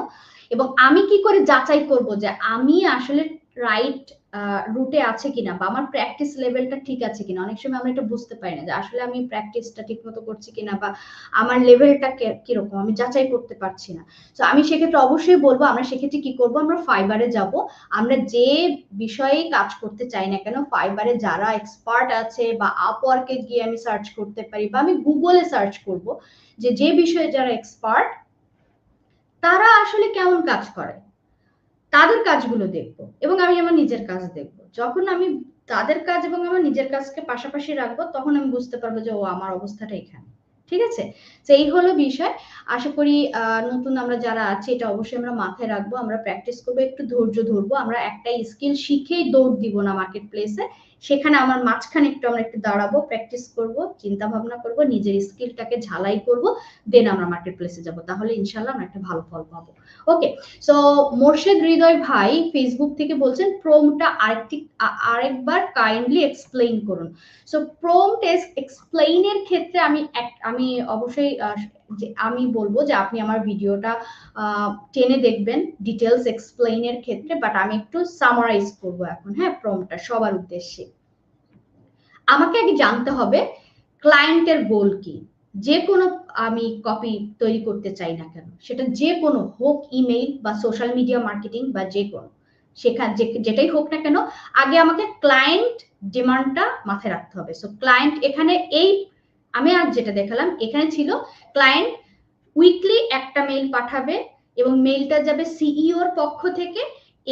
এবং আমি কি করে যাচাই করব যে আমি আসলে রাইট রুটে আছে কিনা বা আমার প্র্যাকটিস লেভেলটা ঠিক আছে কিনা। অনেক সময় আমরা এটা বুঝতে পারি না যে আসলে আমি প্র্যাকটিসটা ঠিক মতো করছি কিনা বা আমার লেভেলটা কিরকম আমি যাচাই করতে পারছি না। তো আমি সেক্ষেত্রে অবশ্যই বলবো আমরা সেক্ষেত্রে কি করব, আমরা ফাইবারে যাব। আমরা যে বিষয়ে কাজ করতে চাই না কেন, ফাইবারে যারা এক্সপার্ট আছে বা আপওয়ার্কে গিয়ে আমি সার্চ করতে পারি বা আমি গুগলে সার্চ করব যে যে বিষয়ে যারা এক্সপার্ট তারা আসলে কেমন কাজ করে, তাদের কাজগুলো দেখবো এবং আমি আমার নিজের কাজ দেখবো। যখন আমি তাদের কাজ এবং আমার নিজের কাজকে পাশাপাশি রাখবো তখন আমি বুঝতে পারবো যে ও আমার অবস্থাটা এখানে। ঠিক আছে, তো এই হলো বিষয়। আশা করি নতুন আমরা যারা আছি এটা অবশ্যই আমরা মাথায় রাখবো, আমরা প্র্যাকটিস করবো, একটু ধৈর্য ধরবো। আমরা একটা স্কিল শিখেই দৌড় দিব না মার্কেট প্লেসে, সেখানে আমার মাঝখানে একটু আমরা একটু দাঁড়াবো, প্র্যাকটিস করব, চিন্তা ভাবনা করব, নিজের স্কিলটাকে ঝালাই করব, দেন আমরা মার্কেট প্লেসে যাব, তাহলে ইনশাল্লাহ আমরা একটা ভালো ফল পাবো। ওকে, সো মোর্শেদ হৃদয় ভাই ফেসবুক থেকে বলছেন প্রোমটা আরেকবার কাইন্ডলি এক্সপ্লেইন করুন। সো প্রোমট এক্সপ্লেইনের ক্ষেত্রে আমি অবশ্যই আমি বলবো যে আপনি আমার ভিডিওটা টেনে দেখবেন ডিটেলস এক্সপ্লেইনের ক্ষেত্রে, বাট আমি একটু সামারাইজ করবো এখন। হ্যাঁ, প্রোমটা সবার উদ্দেশ্যে আমাকে আগে জানতে হবে ক্লায়েন্টের গোল কি। যে কোনো আমি কপি তৈরি করতে চাই না কেন, সেটা যে কোনো হোক, ইমেইল বা সোশ্যাল মিডিয়া মার্কেটিং বা যে কোনো, সেখানে যেটাই হোক না কেন, আগে আমাকে ক্লায়েন্ট ডিমান্ডটা মাথায় রাখতে হবে। সো ক্লায়েন্ট এখানে এই আমি আজ যেটা দেখালাম এখানে ছিল ক্লায়েন্ট উইকলি একটা মেইল পাঠাবে এবং মেইলটা যাবে সিইওর পক্ষ থেকে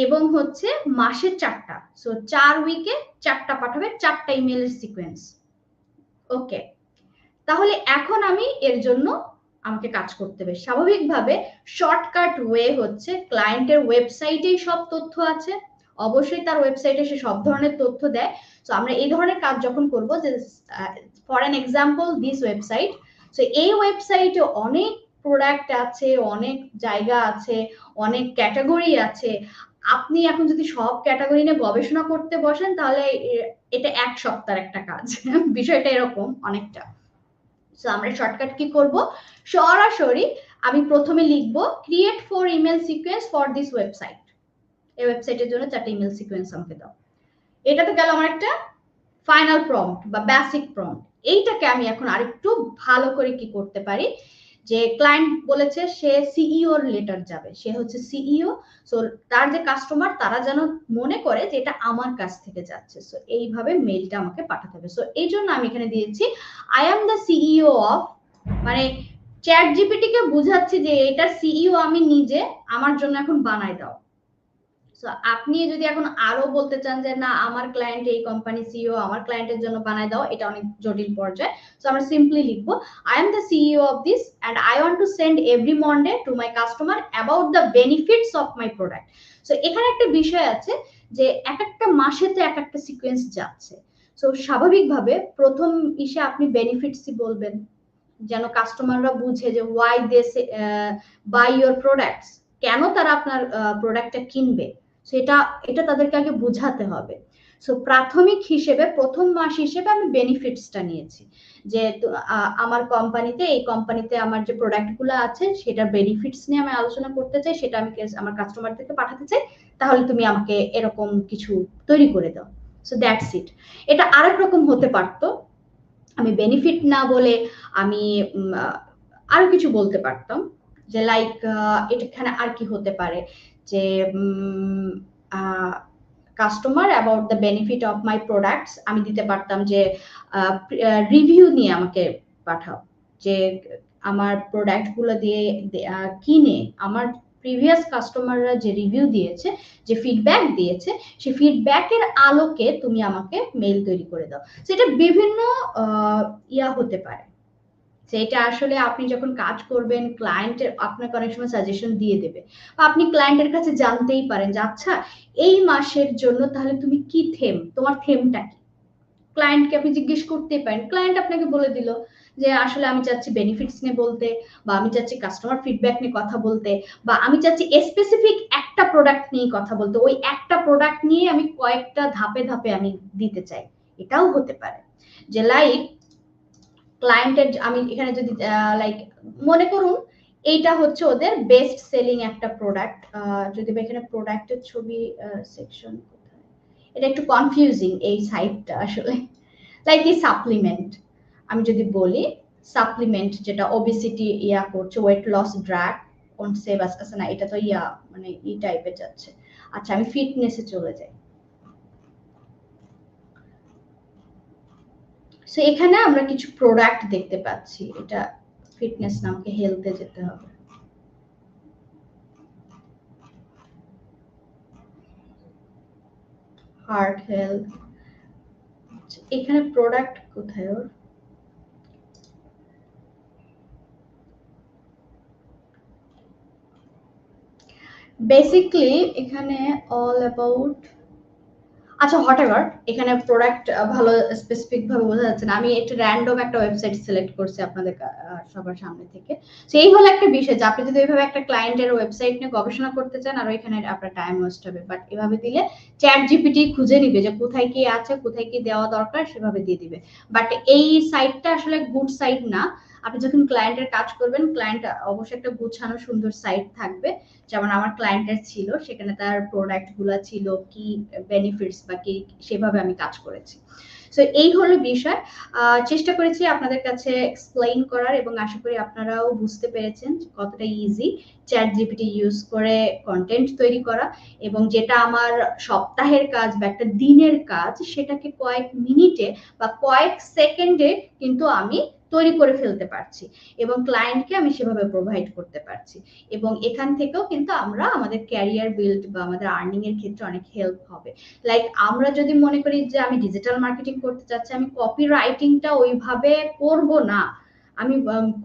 এবং হচ্ছে মাসে 4টা, সো 4 উইকে 4টা পাঠাবে, 4টা ইমেইলের সিকোয়েন্স। ওকে, তাহলে এখন আমি এর জন্য আমাকে কাজ করতে হবে স্বাভাবিকভাবে। শর্টকাট ওয়ে হচ্ছে ক্লায়েন্টের ওয়েবসাইটেই সব তথ্য আছে, অবশ্যই তার ওয়েবসাইটে সে সব ধরনের তথ্য দেয়। তো আমরা এই ধরনের কাজ যখন করব, যে for an example this website, তো এই ওয়েবসাইটে অনেক প্রোডাক্ট আছে, অনেক জায়গা আছে, অনেক ক্যাটাগরি আছে। আপনি এখন যদি সব ক্যাটাগরি নিয়ে গবেষণা করতে বসেন তাহলে এটা 1 সপ্তাহের একটা কাজ। বিষয়টা এরকম অনেকটা। সো আমরা শর্টকাট কি করব, সরাসরি আমি প্রথমে লিখবো create 4 email sequence for this website. এই ওয়েবসাইটের জন্য 4টা ইমেল সিকোয়েন্স আমাকে দাও। এটা তো গেল আমার একটা ফাইনাল প্রম্পট বা বেসিক প্রম্পট। এইটাকে আমি এখন আরেকটু ভালো করে কি করতে পারি, যে ক্লায়েন্ট বলেছে সে সিইও এর লেটার যাবে, সে হচ্ছে সিইও, সো তার যে কাস্টমার তারা যেন মনে করে যে এটা আমার কাছ থেকে যাচ্ছে। সো এইভাবে মেইলটা আমাকে পাঠাতে হবে। সো এই জন্য আমি এখানে দিয়েছি I am the CEO of, মানে চ্যাট জিপিটি কে বুঝাচ্ছি যে এটা সিইও আমি নিজে, আমার জন্য এখন বানাই দাও। সো আপনি যদি এখন আরো বলতে চান যে না আমার ক্লায়েন্ট এই কোম্পানি সিইও, আমার ক্লায়েন্টের জন্য বানায় দাও, এটা অনেক জটিল পর্যায়ে। সো আমরা সিম্পলি লিখবো I am the CEO of this and I want to send every Monday to my customer about the benefits of my product. So এখানে একটা বিষয় আছে যে এক একটা মাসে তো এক একটা সিকোয়েন্স যাচ্ছে। সো স্বাভাবিকভাবে প্রথম ইসে আপনি বেনিফিটসই বলবেন, যেন কাস্টমাররা বুঝে যে why they buy your products, কেন তারা আপনার প্রোডাক্টটা কিনবে, সেটা এটা তাদেরকে আগে বুঝাতে হবে। সো প্রাথমিক হিসেবে প্রথম মাস হিসেবে আমি বেনিফিটসটা নিয়েছি, যে আমার কোম্পানিতে এই কোম্পানিতে আমার যে প্রোডাক্টগুলো আছে সেটার বেনিফিটস নিয়ে আমি আলোচনা করতে চাই, সেটা আমি আমার কাস্টমারদেরকে পাঠাতে চাই, তাহলে তুমি আমাকে এরকম কিছু তৈরি করে দাও। So that's it. এটা আরেক রকম হতে পারতো, আমি বেনিফিট না বলে আমি আরো কিছু বলতে পারতাম, যে লাইক এখানে আর কি হতে পারে, যে customer about the benefit of my products, আমি দিতে পারতাম যে রিভিউ নিয়ে আমাকে পাঠাও, যে আমার প্রোডাক্টগুলো দিয়ে কিনে আমার প্রিভিয়াস কাস্টমাররা যে রিভিউ দিয়েছে, যে ফিডব্যাক দিয়েছে, সেই ফিডব্যাকের আলোকে তুমি আমাকে মেইল তৈরি করে দাও। সেটা বিভিন্ন ইয়া হতে পারে, সেটা আসলে আপনি যখন কাজ করবেন ক্লায়েন্টের আপনাকে অনেক সময় সাজেশন দিয়ে দেবে, বা আপনি ক্লায়েন্টের কাছে জানতেই পারেন যে আচ্ছা এই মাসের জন্য তাহলে তুমি কি থিম, তোমার থিমটা কি, ক্লায়েন্টকে আপনি জিজ্ঞেস করতেই পারেন, ক্লায়েন্ট আপনাকে বলে দিল যে আসলে আমি চাচ্ছি বেনিফিটস নিয়ে বলতে, বা আমি চাচ্ছি কাস্টমার ফিডব্যাক নিয়ে কথা বলতে, বা আমি চাচ্ছি স্পেসিফিক একটা প্রোডাক্ট নিয়ে কথা বলতে, ওই একটা প্রোডাক্ট নিয়ে আমি কয়েকটা ধাপে ধাপে আমি দিতে চাই। এটাও হতে পারে যে লাইক ক্লায়েন্টের, আমি এখানে যদি লাইক মনে করুন এইটা হচ্ছে ওদের বেস্ট সেলিং একটা প্রোডাক্ট, যদি এখানে প্রোডাক্টের ছবি সেকশন এটা একটু কনফিউজিং এই সাইটটা আসলে, লাইক এই সাপ্লিমেন্ট আমি যদি বলি, সাপ্লিমেন্ট যেটা ওবেসিটি ইয়া করছে, ওয়েট লস ড্রাগ কোন সেভ আছে না, এটা তো ইয়া মানে ই টাইপের যাচ্ছে। আচ্ছা আমি ফিটনেসে চলে যাই। সো এখানে আমরা কিছু প্রোডাক্ট দেখতে পাচ্ছি, এটা ফিটনেস না, আমাকে হেলথে যেতে হবে। হার্ট হেলথ, এখানে প্রোডাক্ট কোথায় ওর? বেসিকলি এখানে অল অ্যাবাউট, আচ্ছা হোয়াটএভার, এখানে প্রোডাক্ট ভালো স্পেসিফিক ভাবে বোঝা যাচ্ছে না, আমি একটা র্যান্ডম একটা ওয়েবসাইট সিলেক্ট করছি আপনাদের সবার সামনে থেকে। সেই হলো একটা বিষয় যে আপনি যদি এইভাবে একটা ক্লায়েন্টের ওয়েবসাইট নিয়ে গবেষণা করতে চান, আর ওইখানে আপনার টাইম ওয়েস্ট হবে, বাট এভাবে দিলে চ্যাট জিপিটি খুঁজে নিবে যে কোথায় কি আছে, কোথায় কি দেওয়া দরকার, সেভাবে দিয়ে দিবে। বাট এই সাইটটা আসলে গুড সাইট না। আপনি যখন ক্লায়েন্টের কাজ করবেন, ক্লায়েন্ট অবশ্যই একটা গুছানো সুন্দর সাইট থাকবে, যেমন আমার ক্লায়েন্টের ছিল, সেখানে তার প্রোডাক্ট গুলা ছিল, কি বেনিফিটস বা কি, সেভাবে আমি কাজ করেছি। সো এই হলো বিষয়, চেষ্টা করেছি আপনাদের কাছে এক্সপ্লেইন করার, এবং আশা করি আপনারাও বুঝতে পেরেছেন কতটা ইজি চ্যাট জিপিটি ইউজ করে কন্টেন্ট তৈরি করা, এবং যেটা আমার সপ্তাহের কাজ বা একটা দিনের কাজ, সেটাকে কয়েক মিনিটে বা কয়েক সেকেন্ডে কিন্তু আমি তৈরি করে ফেলতে পারছি, এবং ক্লায়েন্টকে আমি সেভাবে প্রোভাইড করতে পারছি, এবং এখান থেকেও কিন্তু আমরা আমাদের ক্যারিয়ার বিল্ড বা আমাদের আর্নিং এর ক্ষেত্রে অনেক হেল্প হবে। লাইক আমরা যদি মনে করি যে আমি ডিজিটাল মার্কেটিং করতে চাচ্ছি, আমি কপি রাইটিংটা ওইভাবে করব না, আমি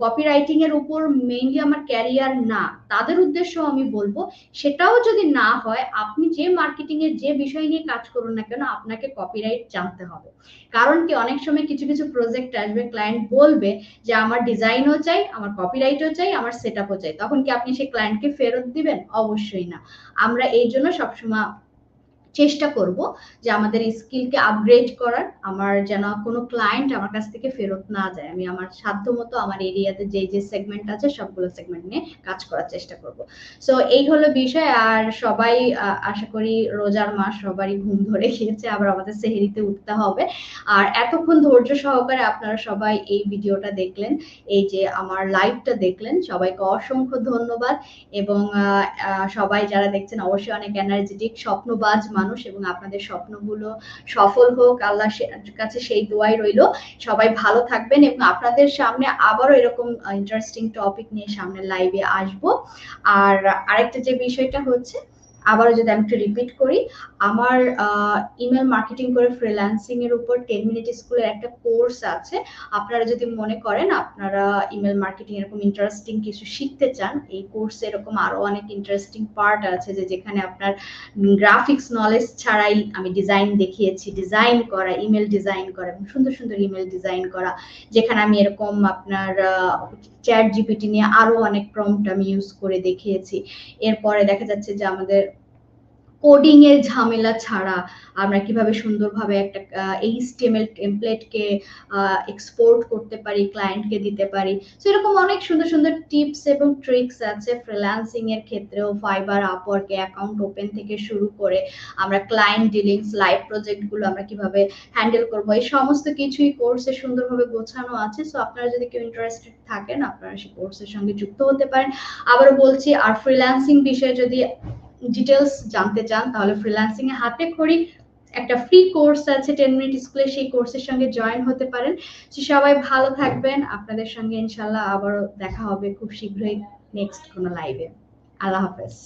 কপি রাইটিং এর উপর মেইনলি আমার ক্যারিয়ার না, তাদের উদ্দেশ্য আমি বলবো সেটাও যদি না হয়, আপনি যে মার্কেটিং এর যে বিষয় নিয়ে কাজ করুন না কেন, আপনাকে কপিরাইট জানতে হবে। কারণ কি অনেক সময় কিছু কিছু প্রজেক্ট আসবে, ক্লায়েন্ট বলবে যে আমার ডিজাইনও চাই, আমার কপিরাইটও চাই, আমার সেটআপও চাই, তখন কি আপনি সেই ক্লায়েন্টকে ফেরত দিবেন? অবশ্যই না। আমরা এই জন্য সবসময় চেষ্টা করব যে আমাদের স্কিলকে আপগ্রেড করার, আমার যেন কোনো ক্লায়েন্ট আমার কাছ থেকে ফেরত না যায়, আমি আমার সাধ্যমতো আমার এরিয়াতে যে যে সেগমেন্ট আছে সবগুলো সেগমেন্ট নিয়ে কাজ করার চেষ্টা করব। সো এই হলো বিষয়। আর সবাই আশা করি রোজার মাস, সবারই ঘুম ধরে গিয়েছে, আবার আমাদের সেহরিতে উঠতে হবে। আর এতক্ষণ ধৈর্য সহকারে আপনারা সবাই এই ভিডিওটা দেখলেন, এই যে আমার লাইভটা দেখলেন, সবাইকে অসংখ্য ধন্যবাদ। এবং সবাই যারা দেখছেন অবশ্যই অনেক এনার্জেটিক স্বপ্নবাজ মানুষ, এবং আপনাদের স্বপ্নগুলো সফল হোক, আল্লাহ কাছে সেই দোয়াই রইল। সবাই ভালো থাকবেন, এবং আপনাদের সামনে আবারও এরকম ইন্টারেস্টিং টপিক নিয়ে সামনে লাইভে আসবো। আর আরেকটা যে বিষয়টা হচ্ছে, আবারও যদি আমি একটু রিপিট করি, আমার ইমেল মার্কেটিং করে ফ্রিল্যান্সিং এর উপর 10 মিনিট স্কুলের একটা কোর্স আছে। আপনারা যদি মনে করেন আপনারা ইমেল মার্কেটিং এরকম ইন্টারেস্টিং কিছু শিখতে চান, এই কোর্সে এরকম আরো অনেক ইন্টারেস্টিং পার্ট আছে, যে যেখানে আপনার গ্রাফিক্স নলেজ ছাড়াই আমি ডিজাইন দেখিয়েছি, ডিজাইন করা, ইমেল ডিজাইন করা, এবং সুন্দর সুন্দর ইমেল ডিজাইন করা, যেখানে আমি এরকম আপনার চ্যাট জিপিটি নিয়ে আরো অনেক প্রম্পট আমি ইউজ করে দেখিয়েছি। এরপরে দেখা যাচ্ছে যে আমাদের কোডিং এর ঝামেলা ছাড়া আমরা কিভাবে সুন্দরভাবে একটা এইচটিএমএল টেমপ্লেটকে এক্সপোর্ট করতে পারি, ক্লায়েন্টকে দিতে পারি। সো এরকম অনেক সুন্দর সুন্দর টিপস এবং ট্রিক্স আছে ফ্রিল্যান্সিং এর ক্ষেত্রেও, ফাইবার, আপওয়ার্কে অ্যাকাউন্ট ওপেন থেকে শুরু করে আমরা ক্লায়েন্ট ডিলিংস, লাইভ প্রজেক্ট গুলো আমরা কিভাবে হ্যান্ডেল করবো, এই সমস্ত কিছুই কোর্সে সুন্দরভাবে গোছানো আছে। সো আপনারা যদি কেউ ইন্টারেস্টেড থাকেন, আপনারা সেই কোর্সের সঙ্গে যুক্ত হতে পারেন। আবারও বলছি, আর ফ্রিল্যান্সিং বিষয়ে যদি ডিটেলস জানতে চান, তাহলে ফ্রিল্যান্সিং এ হাতে খড়ি একটা ফ্রি কোর্স আছে 10 মিনিট স্কুলে, সেই কোর্সের সঙ্গে জয়েন হতে পারেন। সবাই ভালো থাকবেন, আপনাদের সঙ্গে ইনশাল্লাহ আবারও দেখা হবে খুব শীঘ্রই নেক্সট কোনো লাইভে। আল্লাহ হাফেজ।